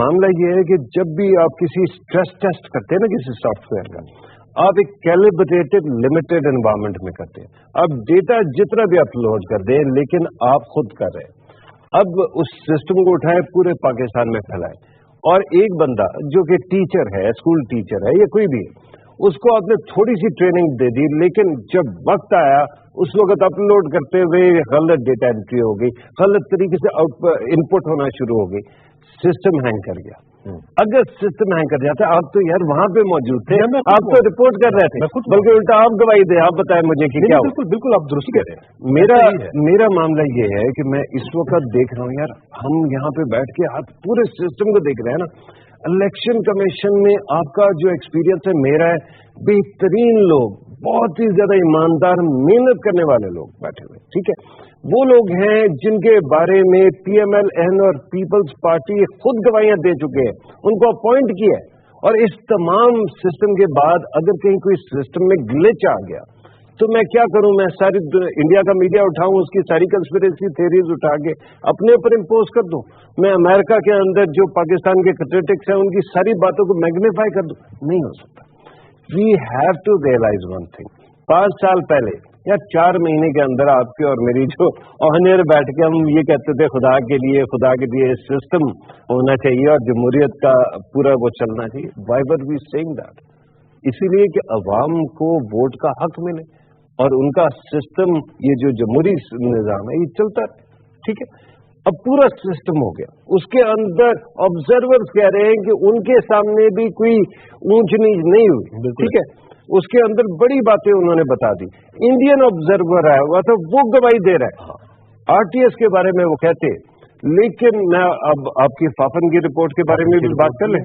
मामला ये है कि जब भी आप किसी स्ट्रेस टेस्ट करते हैं ना किसी सॉफ्टवेयर का, आप एक कैलिब्रेटेड लिमिटेड एनवायरनमेंट में करते हैं। अब डेटा जितना भी अपलोड कर दें, लेकिन आप खुद कर रहे हैं। अब उस सिस्टम को उठाए पूरे पाकिस्तान में फैलाए और एक बंदा जो कि टीचर है, स्कूल टीचर है या कोई भी है, उसको आपने थोड़ी सी ट्रेनिंग दे दी, लेकिन जब वक्त आया उस वक्त अपलोड करते हुए गलत डेटा एंट्री हो गई, गलत तरीके से इनपुट होना शुरू हो गई, सिस्टम हैंग कर गया। अगर सिस्टम हैंग कर जाता आप तो यार वहां पे मौजूद थे, आप तो रिपोर्ट कर रहे थे, बल्कि उल्टा आप गवाही दे, आप बताएं मुझे कि क्या। बिल्कुल आप दुरुस्त कह रहे हैं। मेरा मामला ये है कि मैं इस वक्त देख रहा हूँ यार, हम यहाँ पे बैठ के आप पूरे सिस्टम को देख रहे हैं ना। इलेक्शन कमीशन में आपका जो एक्सपीरियंस है, मेरा है, बेहतरीन लोग, बहुत ही ज्यादा ईमानदार, मेहनत करने वाले लोग बैठे हुए, ठीक है। वो लोग हैं जिनके बारे में पीएमएल-एन और पीपल्स पार्टी खुद गवाहियां दे चुके हैं, उनको अपॉइंट किया है। और इस तमाम सिस्टम के बाद अगर कहीं कोई सिस्टम में ग्लिच आ गया तो मैं क्या करूं? मैं सारी इंडिया का मीडिया उठाऊं, उसकी सारी कंस्पिरेसी थ्योरीज उठा के अपने ऊपर इम्पोज कर दूं? मैं अमेरिका के अंदर जो पाकिस्तान के क्रिटिक्स हैं उनकी सारी बातों को मैग्नीफाई कर दूं? नहीं हो सकता। We have to realise one thing. 5 साल पहले या 4 महीने के अंदर आपके और मेरी जो ऑनर बैठ के हम ये कहते थे खुदा के लिए सिस्टम होना चाहिए और जमहूरियत का पूरा वो चलना चाहिए। Why were we saying that? इसीलिए कि अवाम को वोट का हक मिले और उनका सिस्टम, ये जो जमहूरी निजाम है, ये चलता है, ठीक है। अब पूरा सिस्टम हो गया, उसके अंदर ऑब्जर्वर्स कह रहे हैं कि उनके सामने भी कोई ऊंच नीच नहीं हुई, ठीक है। उसके अंदर बड़ी बातें उन्होंने बता दी। इंडियन ऑब्जर्वर आया हुआ था, वो गवाही दे रहा है। आरटीएस के बारे में वो कहते, लेकिन मैं अब आपकी फाफन की रिपोर्ट के बारे में भी बात कर लें।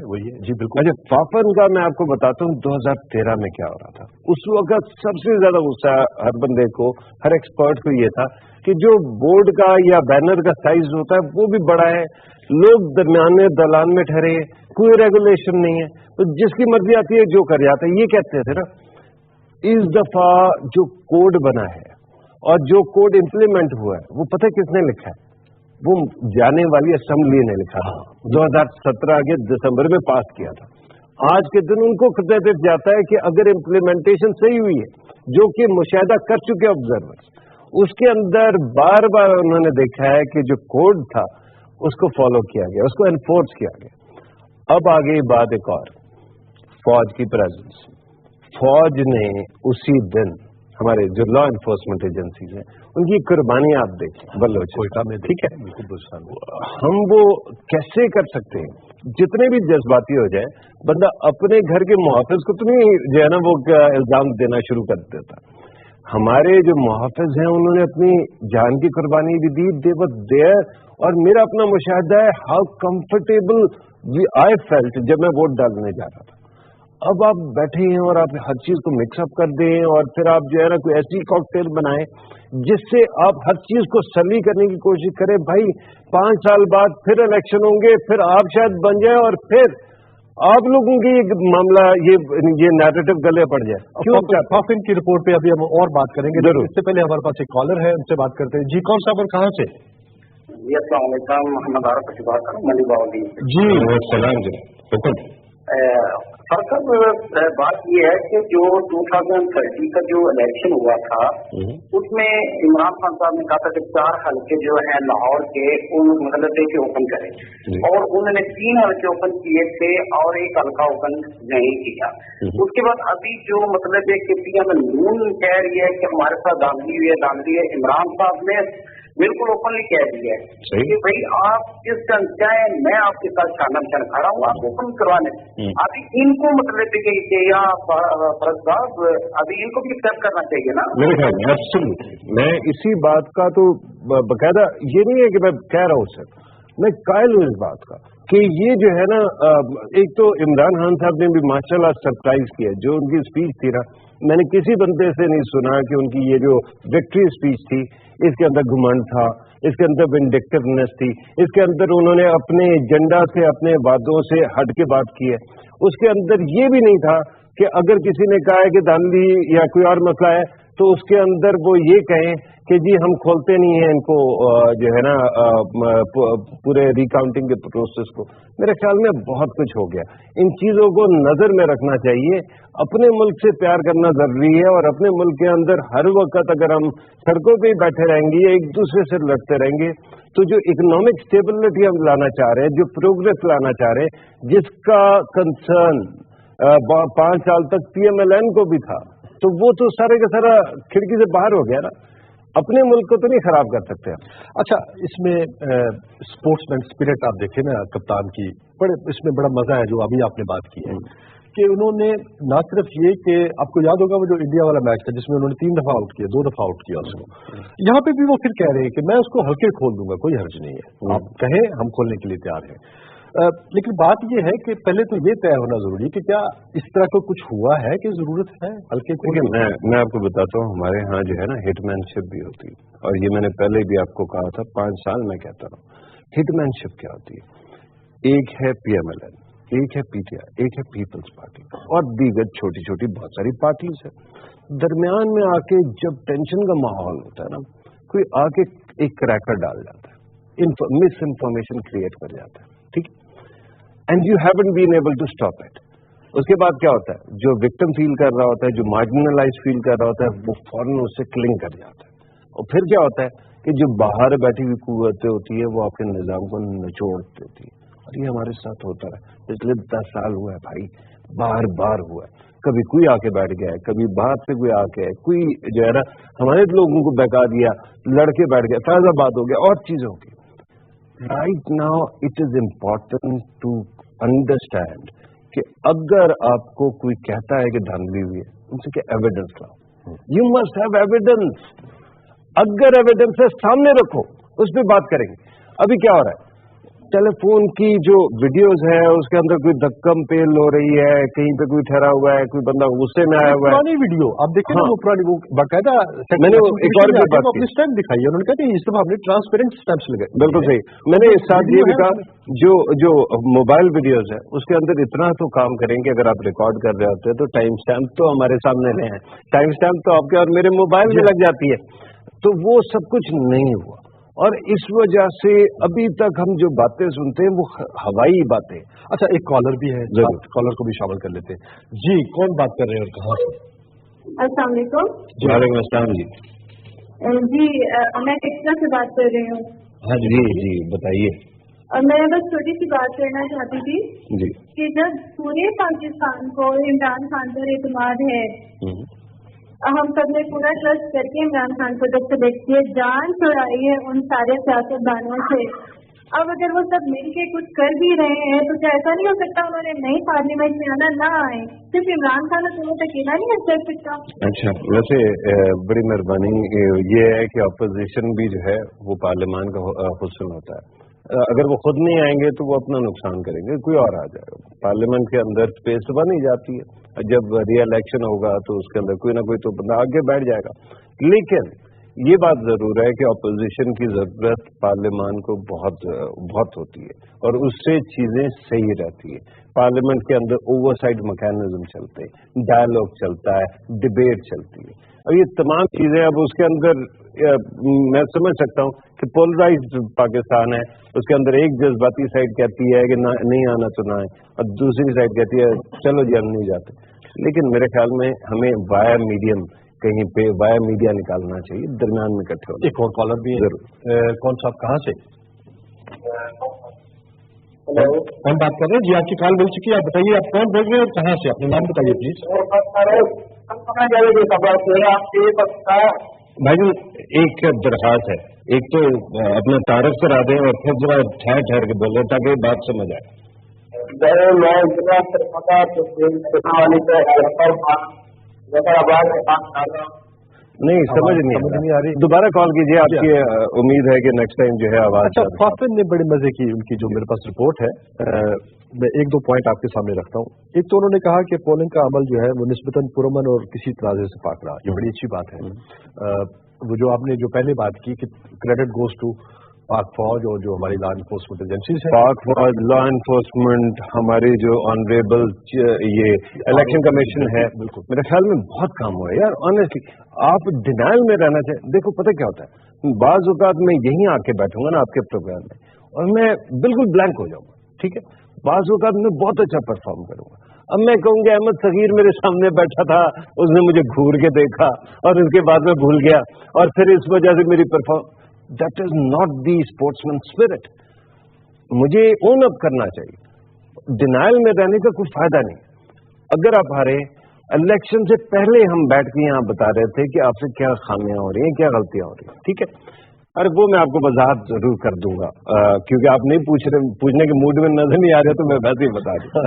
जी बिल्कुल। अच्छा, फाफन का मैं आपको बताता हूँ 2013 में क्या हो रहा था। उस वक्त सबसे ज्यादा गुस्सा हर बंदे को, हर एक्सपर्ट को ये था कि जो बोर्ड का या बैनर का साइज होता है वो भी बड़ा है, लोग दरमियाने दलान में ठहरे, कोई रेगुलेशन नहीं है, तो जिसकी मर्जी आती है जो कर जाता है। ये कहते थे ना, इस दफा जो कोड बना है और जो कोड इम्प्लीमेंट हुआ है वो पता है किसने लिखा है? वो जाने वाली असेंबली ने लिखा है। 2017 के दिसंबर में पास किया था। आज के दिन उनको क्रेडिट जाता है कि अगर इम्प्लीमेंटेशन सही हुई है, जो कि मुशाहिदा कर चुके ऑब्जर्वर्स, उसके अंदर बार बार उन्होंने देखा है कि जो कोड था उसको फॉलो किया गया, उसको एनफोर्स किया गया। अब आ गई बात एक और, फौज की प्रेजेंस। फौज ने उसी दिन, हमारे जो लॉ एनफोर्समेंट एजेंसीज हैं, उनकी कुर्बानी आप देखें बलोचिस्तान में, ठीक है। हम वो कैसे कर सकते हैं? जितने भी जज्बाती हो जाए, बंदा अपने घर के मुहाफिज को तो नहीं जो है ना वो इल्जाम देना शुरू कर देता। हमारे जो मुहाफिज हैं उन्होंने अपनी जान की कुर्बानी भी दी, दे वर देयर। और मेरा अपना मुशाहिदा है हाउ कंफर्टेबल आई फेल्ट जब मैं वोट डालने जा रहा था। अब आप बैठे हैं और आप हर चीज को मिक्सअप कर दें और फिर आप जो है ना कोई ऐसी कॉकटेल बनाएं जिससे आप हर चीज को सली करने की कोशिश करें। भाई 5 साल बाद फिर इलेक्शन होंगे, फिर आप शायद बन जाए और फिर आप लोगों की मामला ये नैरेटिव गले पड़ जाए। क्यों? फाफिन की रिपोर्ट पे अभी हम और बात करेंगे, जरूर। इससे पहले हमारे पास एक कॉलर है, उनसे बात करते हैं। जी कौन साहब और कहाँ से? जी अस्सलाम वालेकुम, मोहम्मद आरिफ की बात करूँ, मलिक बाउली। जी सलाम जी, साहब बात ये है कि जो 2030 का जो इलेक्शन हुआ था उसमें इमरान खान साहब ने कहा था कि 4 हल्के जो हैं लाहौर के उन मतलब के ओपन करें, और उन्होंने 3 हल्के ओपन किए थे और 1 हल्का ओपन नहीं किया। उसके बाद अभी जो मतलब है कि पीएम नून कह रही है कि हमारे साथ धांधली है, इमरान साहब ने बिल्कुल ओपनली कह दिया है कि भाई आप जिस ढंग चाहे मैं आपके साथ शानम शान खड़ा हूँ, आप ओपन करवाने। अभी इनको मतलब कि या फरज साहब अभी इनको भी एक्सेप्ट करना चाहिए ना मेरे ख्याल में। एब्सोल्युटली, मैं इसी बात का तो बकायदा ये नहीं है कि मैं कह रहा हूँ सर, मैं कायल हूँ इस बात का कि ये जो है ना, एक तो इमरान खान साहब ने भी माशाल्लाह सरप्राइज किया। जो उनकी स्पीच थी ना, मैंने किसी बंदे से नहीं सुना कि उनकी ये जो विक्ट्री स्पीच थी इसके अंदर घुमंड था, इसके अंदर विंडिक्टिवनेस थी, इसके अंदर उन्होंने अपने एजेंडा से अपने वादों से हट के बात की है। उसके अंदर ये भी नहीं था कि अगर किसी ने कहा है कि धांधली या कोई और मसला है तो उसके अंदर वो ये कहें कि जी हम खोलते नहीं हैं इनको जो है ना पूरे रिकाउंटिंग के प्रोसेस को। मेरे ख्याल में बहुत कुछ हो गया। इन चीजों को नजर में रखना चाहिए। अपने मुल्क से प्यार करना जरूरी है, और अपने मुल्क के अंदर हर वक्त अगर हम सड़कों पे ही बैठे रहेंगे, एक दूसरे से लड़ते रहेंगे, तो जो इकोनॉमिक स्टेबिलिटी हम लाना चाह रहे हैं, जो प्रोग्रेस लाना चाह रहे हैं, जिसका कंसर्न 5 साल तक PMLN को भी था, तो वो तो सारे का सारा खिड़की से बाहर हो गया ना। अपने मुल्क को तो नहीं खराब कर सकते। अच्छा, इसमें स्पोर्ट्समैन स्पिरिट आप देखें ना कप्तान की, इसमें बड़ा मजा है जो अभी आपने बात की है कि उन्होंने ना सिर्फ ये कि आपको याद होगा वो जो इंडिया वाला मैच था जिसमें उन्होंने 3 दफा आउट किया, 2 दफा आउट किया उसको, यहाँ पे भी वो फिर कह रहे हैं कि मैं उसको हल्के खोल दूंगा, कोई हर्ज नहीं है, आप कहें हम खोलने के लिए तैयार हैं। लेकिन बात यह है कि पहले तो ये तय होना जरूरी है कि क्या इस तरह का कुछ हुआ है कि जरूरत है हल्के को। मैं आपको बताता हूँ, हमारे यहाँ जो है ना हिटमैनशिप भी होती है, और ये मैंने पहले भी आपको कहा था, 5 साल मैं कहता रहा। हिटमैनशिप क्या होती है? एक है PMLN, एक है PTI, एक है पीपल्स पार्टी, और दीगर छोटी छोटी बहुत सारी पार्टीज है। दरमियान में आके जब टेंशन का माहौल होता है ना, कोई आके एक क्रैकर डाल जाता है, मिस इन्फॉर्मेशन क्रिएट कर जाता है, ठीक, and you haven't been able to stop it. उसके बाद क्या होता है, जो विक्टिम फील कर रहा होता है, जो मार्जिनलाइज फील कर रहा होता है, वो फौरन उससे क्लिंग कर जाता है। और फिर क्या होता है कि जो बाहर बैठी हुई कुव्वतें होती है वो आपके निजाम को निचोड़ देती है, और ये हमारे साथ होता है पिछले 10 साल हुआ है भाई, बार बार हुआ है। कभी कोई आके बैठ गया है, कभी बाहर से कोई आके है, कोई जो है ना हमारे लोगों को बहका दिया, लड़के बैठ गया, फैजाबाद हो गया, और चीजें हो गई। Right now it is important to understand कि अगर आपको कोई कहता है कि धांधली हुई है, उनसे क्या एविडेंस लाओ। You must have evidence. अगर एविडेंस है सामने रखो, उस पर बात करेंगे। अभी क्या हो रहा है, टेलीफोन की जो वीडियोस है उसके अंदर कोई धक्कम पेल हो रही है, कहीं पे कोई ठहरा हुआ है, कोई बंदा गुस्से में आया हुआ है। पुरानी वीडियो आप देखें ना, वो पुरानी, वो बाकायदा मैंने एक और भी बात अपनी स्टैम्प दिखाई है, उन्होंने कहा इस दफा हमने ट्रांसपेरेंट स्टैम्प्स लगाए। बिल्कुल सही। मैंने इस साथ ये भी कहा, जो मोबाइल वीडियोज है उसके अंदर इतना तो काम करेंगे, अगर आप रिकॉर्ड कर रहे होते हैं तो टाइम स्टैम्प तो हमारे सामने नहीं है, टाइम स्टैम्प तो आपके और मेरे मोबाइल में लग जाती है। तो वो सब कुछ नहीं हुआ, और इस वजह से अभी तक हम जो बातें सुनते हैं वो हवाई बातें। अच्छा, एक कॉलर भी है, कॉलर को भी शामिल कर लेते हैं। जी, कौन बात कर रहे हैं और कहाँ से? अस्सलाम वालेकुम। वालेकुम अस्सलाम जी। जी, मैं टेक्सला से बात कर रही हूँ। हाँ जी जी, बताइए। मैं बस छोटी सी बात करना चाहती थी जी कि जब पूरे पाकिस्तान को इमरान खान पर एतमाद है, हम सब ने पूरा ट्रस्ट करके इमरान खान को जब से देखिए जान छुड़ाई है उन सारे सियासतदानों से, अब अगर वो सब मिलके कुछ कर भी रहे हैं तो क्या ऐसा नहीं हो सकता उन्होंने नई पार्लियामेंट में आना ना आए, सिर्फ इमरान खान हुकूमत अकेला नहीं कर सकता? अच्छा, वैसे बड़ी मेहरबानी ये है कि अपोजिशन भी जो है वो पार्लियामान का हुस्न होता है। अगर वो खुद नहीं आएंगे तो वो अपना नुकसान करेंगे, कोई और आ जाएगा। पार्लियामेंट के अंदर स्पेस बनी जाती है, जब री इलेक्शन होगा तो उसके अंदर कोई ना कोई तो बंदा आगे बैठ जाएगा। लेकिन ये बात जरूर है कि अपोजिशन की जरूरत पार्लियामान को बहुत बहुत होती है, और उससे चीजें सही रहती है। पार्लियामेंट के अंदर ओवरसाइट मैकेनिज्म चलते हैं, डायलॉग चलता है, डिबेट चलती है, और ये तमाम चीजें अब उसके अंदर मैं समझ सकता हूँ कि पोलराइज्ड पाकिस्तान है, उसके अंदर एक जज्बाती साइड कहती है कि ना नहीं आना तो ना है, और दूसरी साइड कहती है चलो जी हम नहीं जाते। लेकिन मेरे ख्याल में हमें वाया मीडियम, कहीं पे वाया मीडिया निकालना चाहिए, दरमियान में इकट्ठे होना। एक और कॉलर भी है। कौन साहब कहाँ से? कौन बात कर रहे हैं? जी आपकी कॉल मिल चुकी है, आप बताइए आप कौन बोल रहे हैं और कहाँ से? अपना नाम बताइए प्लीज। भाई एक दरखास्त है, एक तो अपना तारफ करा दें और फिर जरा ठहर ठहर के बोले ताकि बात समझ आए। नहीं समझ नहीं आ रही, दोबारा कॉल कीजिए। आपकी उम्मीद है कि नेक्स्ट टाइम जो है आवाज। अच्छा, फाफिन ने बड़े मजे की उनकी जो मेरे पास रिपोर्ट है, मैं एक दो पॉइंट आपके सामने रखता हूँ। एक तो उन्होंने कहा कि पोलिंग का अमल जो है वो निस्बतन पुरअमन और किसी तराजे से पाक रहा, ये बड़ी अच्छी बात है। वो जो आपने जो पहले बात की कि क्रेडिट गोज टू पाक फौज और जो हमारी लॉ इन्फोर्समेंट एजेंसीज है, पाक फौज, लॉ इन्फोर्समेंट, हमारी जो ऑनरेबल ये इलेक्शन कमीशन है, मेरे ख्याल में बहुत काम हुआ है यार। ऑनेस्टली आप डिनाइल में रहना चाहिए। देखो पता क्या होता है, बाज औकात मैं यहीं आके बैठूंगा ना आपके प्रोग्राम में और मैं बिल्कुल ब्लैंक हो जाऊंगा, ठीक है। बाज औकात में बहुत अच्छा परफॉर्म करूंगा। अब मैं कहूंगा अहमद सगीर मेरे सामने बैठा था, उसने मुझे घूर के देखा और उसके बाद में भूल गया और फिर इस वजह से मेरी perform, that is not the sportsman spirit. मुझे ओन अप करना चाहिए, डिनाइल में रहने का कोई फायदा नहीं। अगर आप हारे, इलेक्शन से पहले हम बैठ के यहाँ बता रहे थे कि आपसे क्या खामियां हो रही हैं, क्या गलतियां हो रही हैं, ठीक है। अरे वो मैं आपको वजाहत जरूर कर दूंगा, क्योंकि आप नहीं पूछने के मूड में नजर नहीं आ रहे तो मैं वैसे ही बता दूं।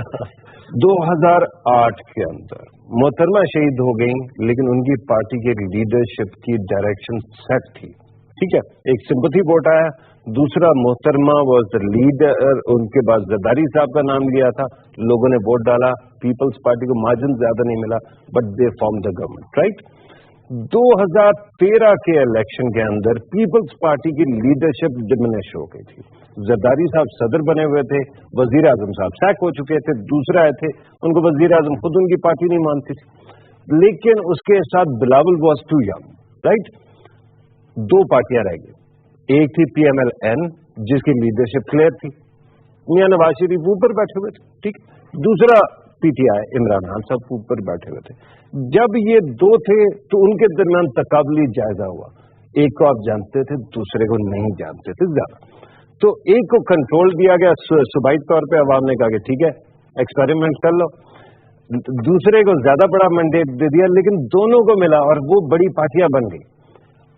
2008 के अंदर मोहतरमा शहीद हो गई, लेकिन उनकी पार्टी के लीडरशिप की डायरेक्शन सेट थी, ठीक है। एक सिंपैथी वोट आया, दूसरा मोहतरमा वाज द लीडर, उनके बाद जरदारी साहब का नाम लिया था, लोगों ने वोट डाला, पीपल्स पार्टी को मार्जिन ज्यादा नहीं मिला, but they form the government, right. 2013 के इलेक्शन के अंदर पीपल्स पार्टी की लीडरशिप डिमिनिश हो गई थी। जरदारी साहब सदर बने हुए थे, वजीर आजम साहब सैक हो चुके थे, दूसरा आए थे, उनको वजीर आजम खुद उनकी पार्टी नहीं मानती थी, लेकिन उसके साथ Bilawal was too young, right. दो पार्टियां रह गई, एक थी PMLN जिसकी लीडरशिप क्लियर थी, मियां नवाज शरीफ ऊपर बैठे हुए थे, ठीक। दूसरा PTI इमरान खान साहब ऊपर बैठे हुए थे। जब ये दो थे तो उनके दरमियान तकाबली जायजा हुआ, एक को आप जानते थे, दूसरे को नहीं जानते थे ज्यादा, तो एक को कंट्रोल दिया गया सूबाई तौर पे, अवाम ने कहा कि ठीक है एक्सपेरिमेंट कर लो, दूसरे को ज्यादा बड़ा मैंडेट दे दिया, लेकिन दोनों को मिला और वो बड़ी पार्टियां बन गई।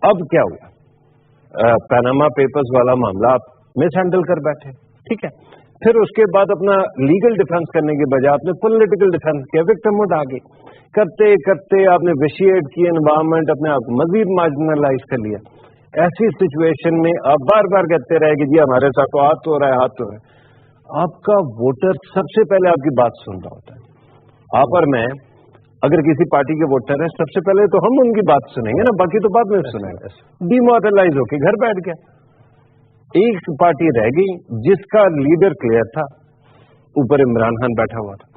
अब क्या हुआ, पैनामा पेपर्स वाला मामला आप मिस हैंडल कर बैठे, ठीक है। फिर उसके बाद अपना लीगल डिफेंस करने के बजाय आपने पॉलिटिकल डिफेंस किया, विक्टिमहुड आ गई, करते करते आपने विशिएट किया एनवायरमेंट, अपने आप को मजीद मार्जिनलाइज कर लिया। ऐसी सिचुएशन में आप बार बार कहते रहे कि जी हमारे साथ तो हाथ हो रहा है, हाथ हो रहा है। आपका वोटर सबसे पहले आपकी बात सुन रहा होता है। आप और मैं अगर किसी पार्टी के वोटर हैं, सबसे पहले तो हम उनकी बात सुनेंगे ना, बाकी तो बाद में सुनेंगे। डिमोरलाइज होके घर बैठ गया। एक पार्टी रह गई जिसका लीडर क्लियर था, ऊपर इमरान खान बैठा हुआ था,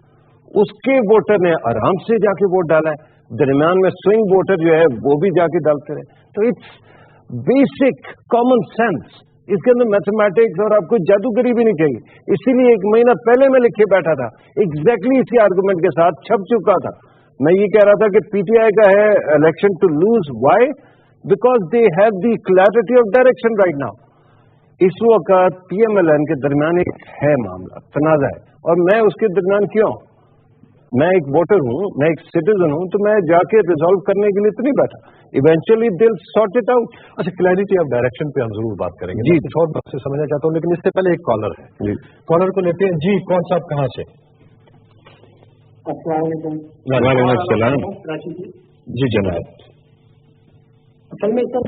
उसके वोटर ने आराम से जाके वोट डाला है, दरमियान में स्विंग वोटर जो है वो भी जाके डालते रहे। तो इट्स बेसिक कॉमन सेंस, इसके अंदर मैथमेटिक्स और आपको जादूगरी भी नहीं चाहिए। इसीलिए एक महीना पहले मैं लिखे बैठा था, एग्जैक्टली इसी आर्गुमेंट के साथ छप चुका था। मैं ये कह रहा था कि PTI का है election to lose, why, because they have the clarity of direction right now. इस वक्त PMLN के दरमियान एक है मामला, तनाजा है, और मैं उसके दरमियान क्यों, मैं एक वोटर हूं, मैं एक सिटीजन हूं, तो मैं जाके रिजॉल्व करने के लिए तो नहीं बैठा। इवेंचुअली दिल सॉर्ट इट आउट। अच्छा, क्लैरिटी ऑफ डायरेक्शन पे हम जरूर बात करेंगे जी, कुछ और बात से समझना चाहता हूँ, लेकिन इससे पहले एक कॉलर है जी, कॉलर को लेते हैं। जी कौन साहब कहाँ से? वालेकुम सलाम जी जनाब। असल में सर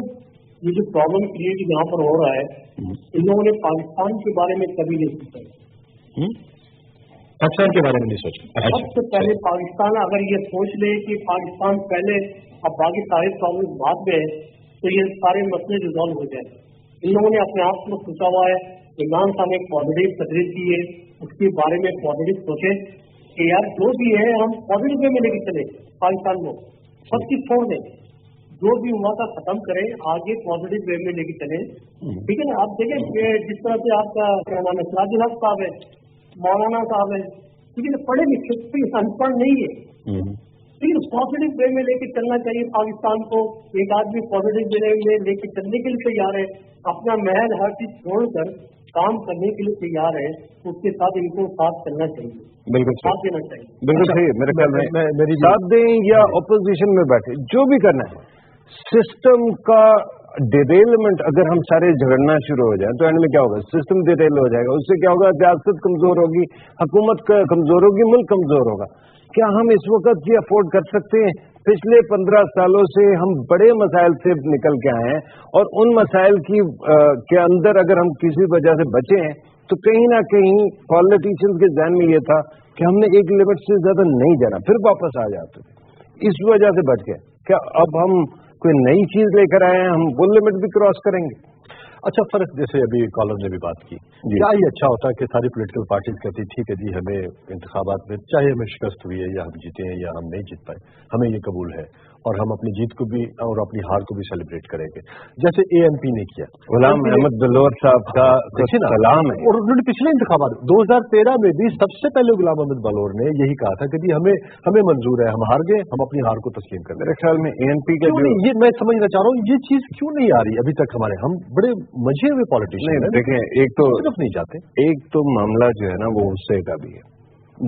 ये जो प्रॉब्लम क्रिएट यहाँ पर हो रहा है, इन लोगों ने पाकिस्तान के बारे में कभी नहीं सोचा, पाकिस्तान के बारे में नहीं सोचा। सबसे पहले पाकिस्तान अगर ये सोच ले कि पाकिस्तान पहले अब बाकी सारे प्रॉब्लम बाद में, तो ये सारे मसले रिजॉल्व हो जाए। इन लोगों ने अपने आप को सोचा हुआ है। इमरान खान ने एक पॉजिटिव तकरीर की है, उसके बारे में पॉजिटिव सोचे कि यार जो भी है हम पॉजिटिव वे में लेके चले, पाकिस्तान को सब चीज छोड़ दें। जो भी हुआ था खत्म करें, आगे पॉजिटिव वे में लेके चले, ठीक है ना। आप देखें कि जिस तरह से आपका क्या नाम है सिराजुल हक साहब है, मौलाना साहब है, ठीक है ना, पढ़े लिखे, अनपढ़ नहीं है, लेकिन पॉजिटिव वे में लेके चलना चाहिए पाकिस्तान को। एक आदमी पॉजिटिव वे में लेके चलने के लिए तैयार है, अपना महल हर चीज छोड़कर काम करने के लिए तैयार है, उसके साथ इनको साथ चलना चाहिए, बिल्कुल साथ देना चाहिए। बिल्कुल सही है। मेरे ख्याल में मेरी साथ दें या अपोजिशन में बैठे, जो भी करना है, सिस्टम का डिरेलमेंट अगर हम सारे झगड़ना शुरू हो जाए तो एंड में क्या होगा, सिस्टम डिरेल हो जाएगा। उससे क्या होगा, सियासत कमजोर होगी, हुकूमत कमजोर होगी, मुल्क कमजोर होगा। क्या हम इस वक्त ये अफोर्ड कर सकते हैं? पिछले 15 सालों से हम बड़े मसाइल से निकल के आए हैं, और उन मसाइल के अंदर अगर हम किसी वजह से बचे हैं तो कहीं ना कहीं पॉलिटिशियंस के ध्यान में ये था कि हमने एक लिमिट से ज्यादा नहीं जाना, फिर वापस आ जाते थे, इस वजह से बच गए। क्या अब हम कोई नई चीज लेकर आए हैं, हम वो लिमिट भी क्रॉस करेंगे? अच्छा, फर्क जैसे अभी कॉलर ने भी बात की, क्या ये अच्छा होता है कि सारी पॉलिटिकल पार्टीज कहती ठीक है जी, हमें इंतखाबात में चाहे हमें शिकस्त हुई है या हम जीते हैं या हम नहीं जीत पाए, हमें ये कबूल है, और हम अपनी जीत को भी और अपनी हार को भी सेलिब्रेट करेंगे, जैसे ANP ने किया। गुलाम अहमद बलोर साहब का सलाम है, और उन्होंने पिछले इंतखाबात 2013 में भी सबसे पहले गुलाम अहमद बलोर ने यही कहा था कि जी हमें मंजूर है, हम हार गए, हम अपनी हार को तस्लीम कर। मेरे ख्याल में ANP का जो ये मैं समझना चाह रहा हूँ, ये चीज क्यों नहीं आ रही अभी तक हमारे, हम बड़े मजे हुए पॉलिटिशियन हैं। देखें, एक तो सिर्फ नहीं जाते, एक तो मामला जो है ना वो गुस्से का भी है।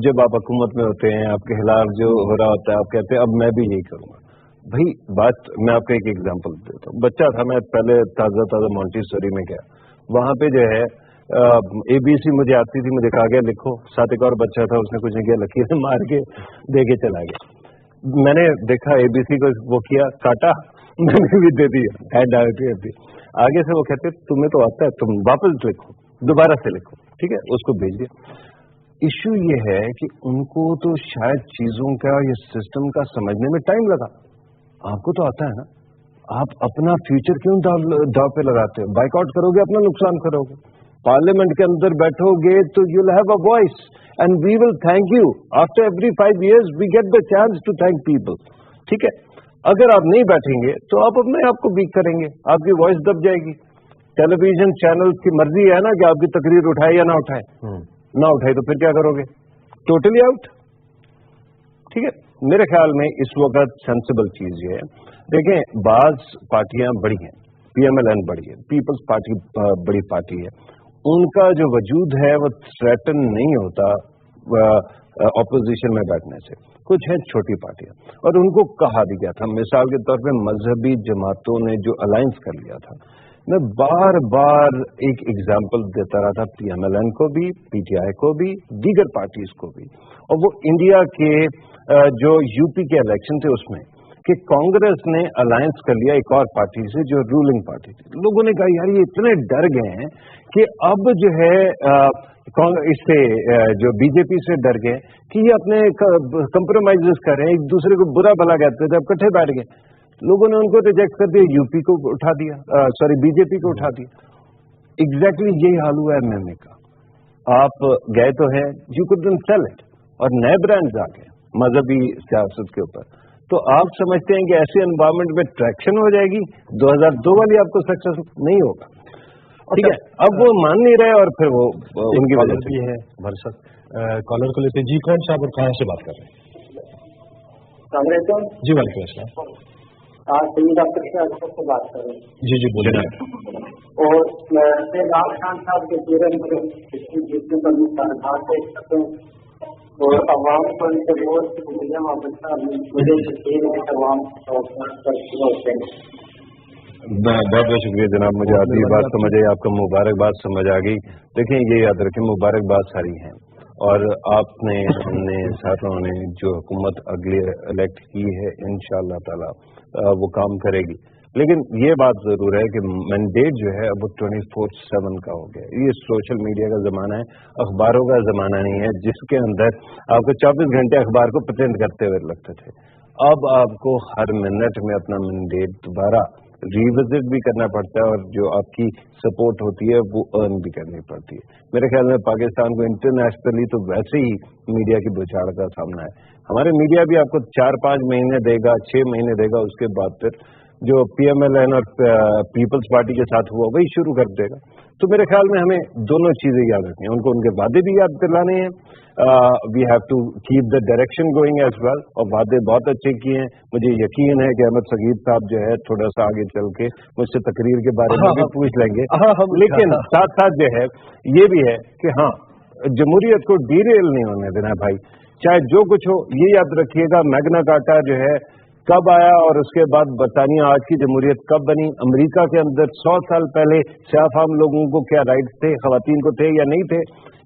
जब आप हुकूमत में होते हैं, आपके खिलाफ जो हो रहा होता है, आप कहते हैं अब मैं भी यही करूंगा। भाई बात, मैं आपको एक एग्जांपल देता हूँ। बच्चा था मैं, पहले ताज़ा मॉन्टेसरी में गया, वहां पे जो है ABC मुझे आती थी, मुझे कहा गया लिखो, साथ एक और बच्चा था, उसने कुछ नहीं किया, लकीर मार के दे के चला गया। मैंने देखा ABC को, वो किया, काटा, मैंने भी दे दिया, हैंड आउट कर दी। आगे से वो कहते तुम्हें तो आता है, तुम वापस लिखो, दोबारा से लिखो, ठीक है, उसको भेज दिया। इश्यू ये है कि उनको तो शायद चीजों का या सिस्टम का समझने में टाइम लगा। आपको तो आता है ना, आप अपना फ्यूचर क्यों दाव पे लगाते हो? बाइकआउट करोगे, अपना नुकसान करोगे। पार्लियामेंट के अंदर बैठोगे तो you will have a voice and we will thank you. After every 5 years we get the chance to thank people, ठीक है। अगर आप नहीं बैठेंगे तो आप अपने आप को वीक करेंगे, आपकी वॉइस दब जाएगी। टेलीविजन चैनल की मर्जी है ना कि आपकी तकरीर उठाए या ना उठाए, ना उठाए तो फिर क्या करोगे? टोटली आउट, ठीक है। मेरे ख्याल में इस वक्त सेंसिबल चीज ये है, देखें बाज पार्टियां बड़ी हैं, PMLN बड़ी है, पीपल्स पार्टी बड़ी पार्टी है, उनका जो वजूद है वो थ्रेटन नहीं होता ऑपोजिशन में बैठने से। कुछ है छोटी पार्टियां, और उनको कहा भी गया था, मिसाल के तौर पे मजहबी जमातों ने जो अलायंस कर लिया था, मैं बार बार एक एग्जाम्पल देता रहा था, PMLN को भी, PTI को भी, दीगर पार्टीज को भी, और वो इंडिया के जो UP के इलेक्शन थे उसमें कि कांग्रेस ने अलायंस कर लिया एक और पार्टी से जो रूलिंग पार्टी थी। लोगों ने कहा यार ये इतने डर गए हैं कि अब जो है इससे जो BJP से डर गए कि ये अपने कंप्रोमाइजेस कर रहे हैं, एक दूसरे को बुरा भला कहते थे, अब इकट्ठे बैठ गए। लोगों ने उनको रिजेक्ट कर दिया, UP को उठा दिया, BJP को उठा दिया। एग्जैक्टली यही हाल हुआ है MMA का। आप गए तो है, यू कुडंट सेल इट, और नए ब्रांड्स आ गए मजहबी सियासत के ऊपर। तो आप समझते हैं कि ऐसे एनवायरमेंट में ट्रैक्शन हो जाएगी? 2002 वाली आपको सक्सेस नहीं होगा, ठीक है। अब वो मान नहीं रहे और फिर वो उनकी वजह भी है हमारे साथ। कॉलर को लेते जी, कौन साहब और कहाँ से बात कर रहे हैं? जी वालेकुम अस्सलाम। आज सईद अख्तर से बात कर रहे हैं। जी बोलिए। और इमरान खान साहब के जीवन में जितने पर बात करते हैं और अवाम को इनसे बहुत बहुत शुक्रिया जनाब, मुझे आधी बात समझ आई, आपका मुबारकबाद समझ आ गई। देखिए ये याद रखें, मुबारकबाद सारी हैं, और आपने, हमने, सारों ने जो हुकूमत अगली इलेक्ट की है इंशाअल्लाह ताला वो काम करेगी। लेकिन ये बात जरूर है कि मैंडेट जो है अब 24/7 का हो गया। ये सोशल मीडिया का जमाना है, अखबारों का जमाना नहीं है जिसके अंदर आपको 24 घंटे अखबार को प्रेजेंट करते हुए लगते थे। अब आपको हर मिनट में अपना मैंडेट दोबारा रिविजिट भी करना पड़ता है, और जो आपकी सपोर्ट होती है वो अर्न भी करनी पड़ती है। मेरे ख्याल में पाकिस्तान को इंटरनेशनली तो वैसे ही मीडिया की बुछाड़ का सामना है। हमारे मीडिया भी आपको 4-5 महीने देगा, 6 महीने देगा, उसके बाद फिर जो PMLN और पीपल्स पार्टी के साथ हुआ वही शुरू कर देगा। तो मेरे ख्याल में हमें दोनों चीजें याद रखनी है, उनको उनके वादे भी याद दिलाने हैं, we have to keep the direction going as well, और वादे बहुत अच्छे किए हैं। मुझे यकीन है कि अहमद सगीर साहब जो है थोड़ा सा आगे चल के मुझसे तकरीर के बारे में भी पूछ लेंगे, लेकिन साथ साथ जो है ये भी है कि हाँ, जमहूरियत को डीरेल नहीं होने देना भाई, चाहे जो कुछ हो। ये याद रखिएगा मैग्ना कार्टा जो है कब आया और उसके बाद बरतानिया आज की जमहूरियत कब बनी। अमेरिका के अंदर 100 साल पहले स्याफाम लोगों को क्या राइट्स थे, खवातीन को थे या नहीं थे,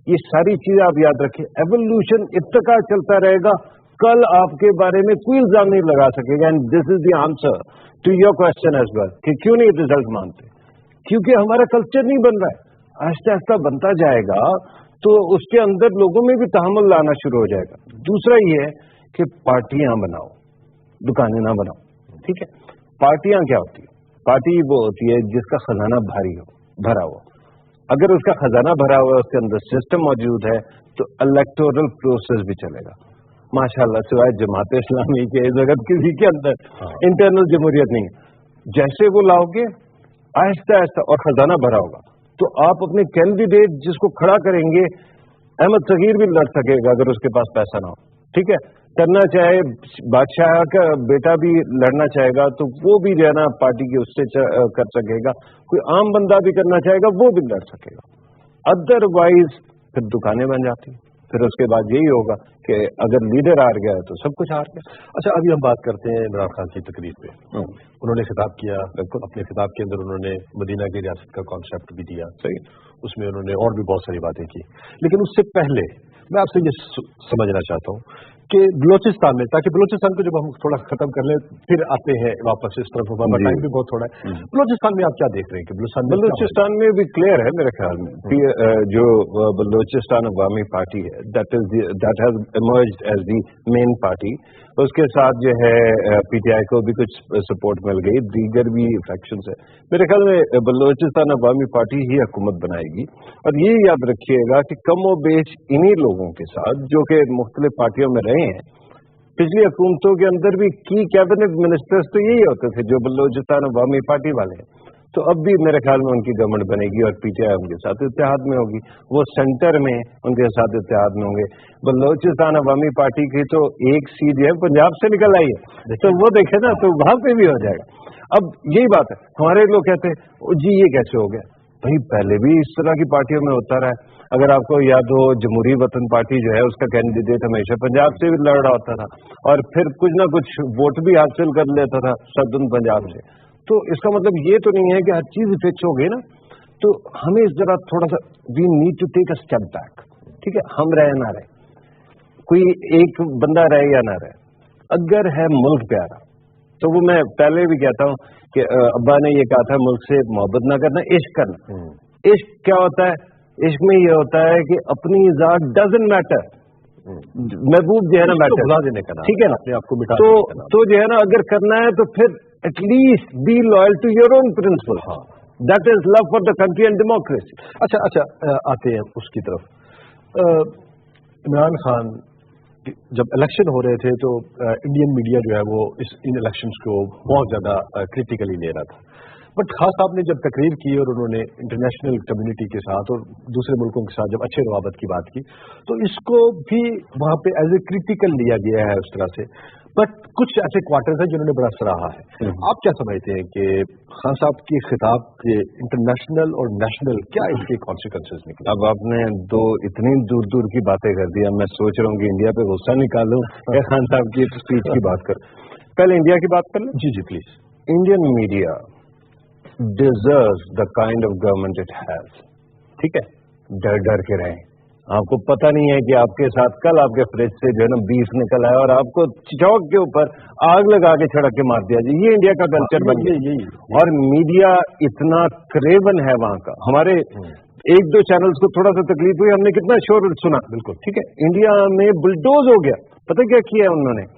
ये सारी चीजें आप याद रखिए। एवोल्यूशन इत्तका चलता रहेगा, कल आपके बारे में कोई इल्जाम नहीं लगा सकेगा। And this is the answer to your question as well कि क्यों नहीं रिजल्ट मानते, क्योंकि हमारा कल्चर नहीं बन रहा है। आहिस्ता आहिस्ता बनता जाएगा तो उसके अंदर लोगों में भी तहम्मुल लाना शुरू हो जाएगा। दूसरा ये है कि पार्टियां बनाओ, दुकानें ना बनाओ, ठीक है। पार्टियां क्या होती है? पार्टी वो होती है जिसका खजाना भारी हो, भरा हुआ। अगर उसका खजाना भरा हुआ है, उसके अंदर सिस्टम मौजूद है, तो इलेक्टोरल प्रोसेस भी चलेगा। माशाल्लाह, सिवाय जमात इस्लामी के इस वक्त किसी के अंदर इंटरनल जमहूरियत नहीं है। जैसे वो लाओगे आहिस्ता आहिस्ता और खजाना भरा होगा, तो आप अपने कैंडिडेट जिसको खड़ा करेंगे, अहमद सगीर भी लड़ सकेगा अगर उसके पास पैसा ना हो, ठीक है। करना चाहे बादशाह का बेटा भी लड़ना चाहेगा तो वो भी जो है ना पार्टी के उससे कर सकेगा। कोई आम बंदा भी करना चाहेगा वो भी लड़ सकेगा। अदरवाइज फिर दुकानें बन जाती, फिर उसके बाद यही होगा कि अगर लीडर हार गया तो सब कुछ हार गया। अच्छा, अभी हम बात करते हैं इमरान खान की तकरीर पे। उन्होंने खिताब किया, अपने खिताब के अंदर उन्होंने मदीना की रियासत का कॉन्सेप्ट भी दिया, सही, उसमें उन्होंने और भी बहुत सारी बातें की। लेकिन उससे पहले मैं आपसे ये समझना चाहता हूँ कि बलोचिस्तान में, ताकि बलोचिस्तान को जब हम थोड़ा खत्म कर लें फिर आते हैं वापस इस तरफ, टाइम भी बहुत थोड़ा है। बलोचिस्तान में आप क्या देख रहे हैं कि बलोचिस्तान में भी क्लियर है मेरे ख्याल में, जो बलोचिस्तान अवामी पार्टी है that has emerged as the main party, उसके साथ जो है PTI को भी कुछ सपोर्ट मिल गई, दीगर भी फैक्शंस है। मेरे ख्याल में बलोचिस्तान अवामी पार्टी ही हुकूमत बनाएगी। और ये याद रखिएगा कि कम व बेश इन्हीं लोगों के साथ जो कि मुख्तलिफ पार्टियों में रहे हैं, पिछली हुकूमतों के अंदर भी की कैबिनेट मिनिस्टर्स तो यही होते थे जो बलोचिस्तान अवामी पार्टी वाले हैं। तो अब भी मेरे ख्याल में उनकी गवर्नमेंट बनेगी और PTI उनके साथ इत्तेहाद में होगी, वो सेंटर में उनके साथ इत्तेहाद में होंगे। बलोचिस्तान अवामी पार्टी की तो एक सीट है पंजाब से निकल आई है, तो वो देखे ना, तो वहां पे भी हो जाएगा। अब यही बात है, हमारे लोग कहते हैं जी ये कैसे हो गया, भाई पहले भी इस तरह की पार्टियों में होता रहा है। अगर आपको याद हो, जमहूरी वतन पार्टी जो है उसका कैंडिडेट हमेशा पंजाब से भी लड़ रहा होता था और फिर कुछ ना कुछ वोट भी हासिल कर लेता था सदन पंजाब से। तो इसका मतलब ये तो नहीं है कि हर चीज फिक्स हो गई ना, तो हमें जरा थोड़ा सा we need to take a step back, ठीक है। हम रहे ना रहे, कोई एक बंदा रहे या ना रहे, अगर है मुल्क प्यारा, तो वो मैं पहले भी कहता हूं कि अब्बा ने ये कहा था मुल्क से मोहब्बत ना करना, इश्क करना। इश्क क्या होता है? इश्क में ये होता है कि अपनी जात डजंट मैटर, महबूब जो है ना मैटर, भुला देने का, ठीक है ना, अपने आपको मिटा तो जो है ना अगर करना है तो फिर at least be loyal to your own principle, that is love for the country and democracy. अच्छा, आते हैं उसकी तरफ। इमरान खान जब इलेक्शन हो रहे थे तो इंडियन मीडिया जो है वो इन इलेक्शंस को बहुत ज्यादा क्रिटिकली ले रहा था, बट खास साहब ने जब तकरीर की और उन्होंने इंटरनेशनल कम्युनिटी के साथ और दूसरे मुल्कों के साथ जब अच्छे रवाबत की बात की, तो इसको भी वहां पे एज ए क्रिटिकल लिया गया है उस तरह से। बट कुछ ऐसे क्वार्टर्स हैं जिन्होंने बड़ा सराहा है। आप क्या समझते हैं कि खान साहब के खिताब के इंटरनेशनल और नेशनल क्या इसके कॉन्सिक्वेंसेस निकले? अब आपने दो इतनी दूर दूर की बातें कर दी, अब मैं सोच रहा हूँ कि इंडिया पे गुस्सा निकालूं या खान साहब की स्पीच की बात कर। पहले इंडिया की बात कर लें। जी please. Indian media deserves the kind of government it has, ठीक है। डर डर के रहें, आपको पता नहीं है कि आपके साथ कल आपके फ्रिज से जो है ना बीफ निकल आया और आपको चौक के ऊपर आग लगा के छिड़क के मार दिया जाए। ये इंडिया का कल्चर बन गया। और मीडिया इतना क्रेवन है वहां का, हमारे एक दो चैनल्स को थोड़ा सा तकलीफ हुई, हमने कितना शोर सुना, बिल्कुल ठीक है। इंडिया में बुलडोज हो गया। पता क्या किया उन्होंने?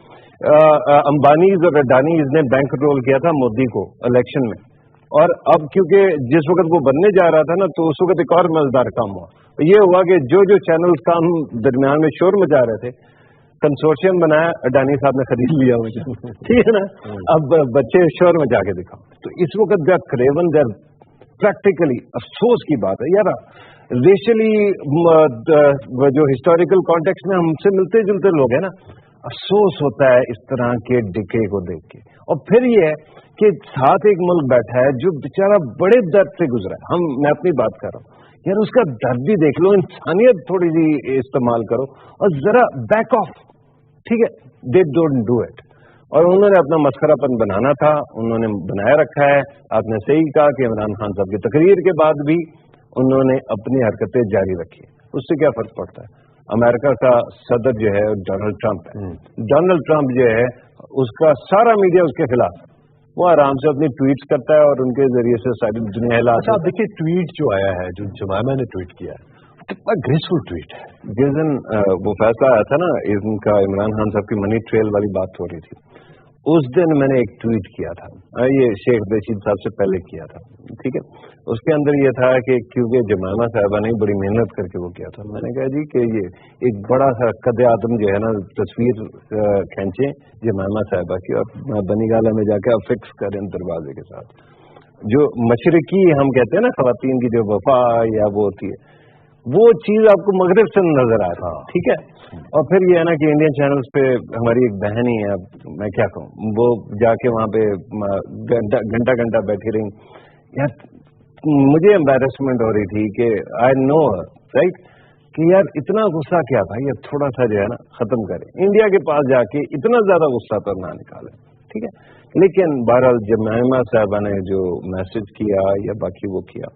अंबानीज और अडानीज ने बैंक रोल किया था मोदी को इलेक्शन में, और अब क्योंकि जिस वक्त वो बनने जा रहा था ना, तो उस वक्त एक और मजेदार काम हुआ। ये हुआ कि जो चैनल्स काम दरमियान में शोर मचा रहे थे, कंसोर्शियम बनाया, अडानी साहब ने खरीद लिया मुझे, ठीक है ना। अब बच्चे शोर में जाके दिखाओ। तो इस वक्त they are craven, they are practically, अफसोस की बात है यार, रेशियली जो हिस्टोरिकल कॉन्टेक्स्ट में हमसे मिलते जुलते लोग हैं ना, अफसोस होता है इस तरह के डिके को देख के। और फिर ये है कि साथ एक मुल्क बैठा है जो बेचारा बड़े दर्द से गुजरा है। मैं अपनी बात कर रहा हूँ यार, उसका दर्द भी देख लो, इंसानियत थोड़ी सी इस्तेमाल करो और जरा बैक ऑफ, ठीक है। They don't do it. और उन्होंने अपना मस्खरापन बनाना था, उन्होंने बनाया रखा है। आपने सही कहा कि इमरान खान साहब की तकरीर के बाद भी उन्होंने अपनी हरकतें जारी रखी। उससे क्या फर्क पड़ता है? अमेरिका का सदर जो है डोनाल्ड ट्रंप है। डोनाल्ड ट्रंप जो है उसका सारा मीडिया उसके खिलाफ, वो आराम से अपनी ट्वीट्स करता है और उनके जरिए से सारी दुनिया हिला। अच्छा, देखिए ट्वीट जो आया है, जो जमायमा ने ट्वीट किया है, कितना ग्रेसफुल ट्वीट है। जिस दिन वो फैसला आया था ना इनका, इमरान खान साहब की मनी ट्रेल वाली बात हो रही थी, उस दिन मैंने एक ट्वीट किया था, ये शेख रशीद साहब से पहले किया था, ठीक है। उसके अंदर ये था कि क्योंकि जमायमा साहबा ने बड़ी मेहनत करके वो किया था, मैंने कहा जी कि ये एक बड़ा सा कद आदम जो है ना, तस्वीर खींचे जमायमा साहबा की और बनीगाला में जाके आप फिक्स करें दरवाजे के साथ। जो मशरकी हम कहते हैं ना खवातीन की जो वफा या वो होती है, वो चीज आपको मगरिब से नजर आ रहा है, ठीक है। और फिर ये है ना कि इंडियन चैनल्स पे हमारी एक बहन ही है, मैं क्या कहूँ, वो जाके वहां पे घंटा घंटा बैठी रही यार, मुझे एम्बैरेसमेंट हो रही थी कि आई नो राइट कि यार इतना गुस्सा क्या भाई, अब थोड़ा सा जो है ना खत्म करें, इंडिया के पास जाके इतना ज्यादा गुस्सा तो ना निकालें, ठीक है। लेकिन बहरहाल जमायमा साहबा ने जो मैसेज किया या बाकी वो किया,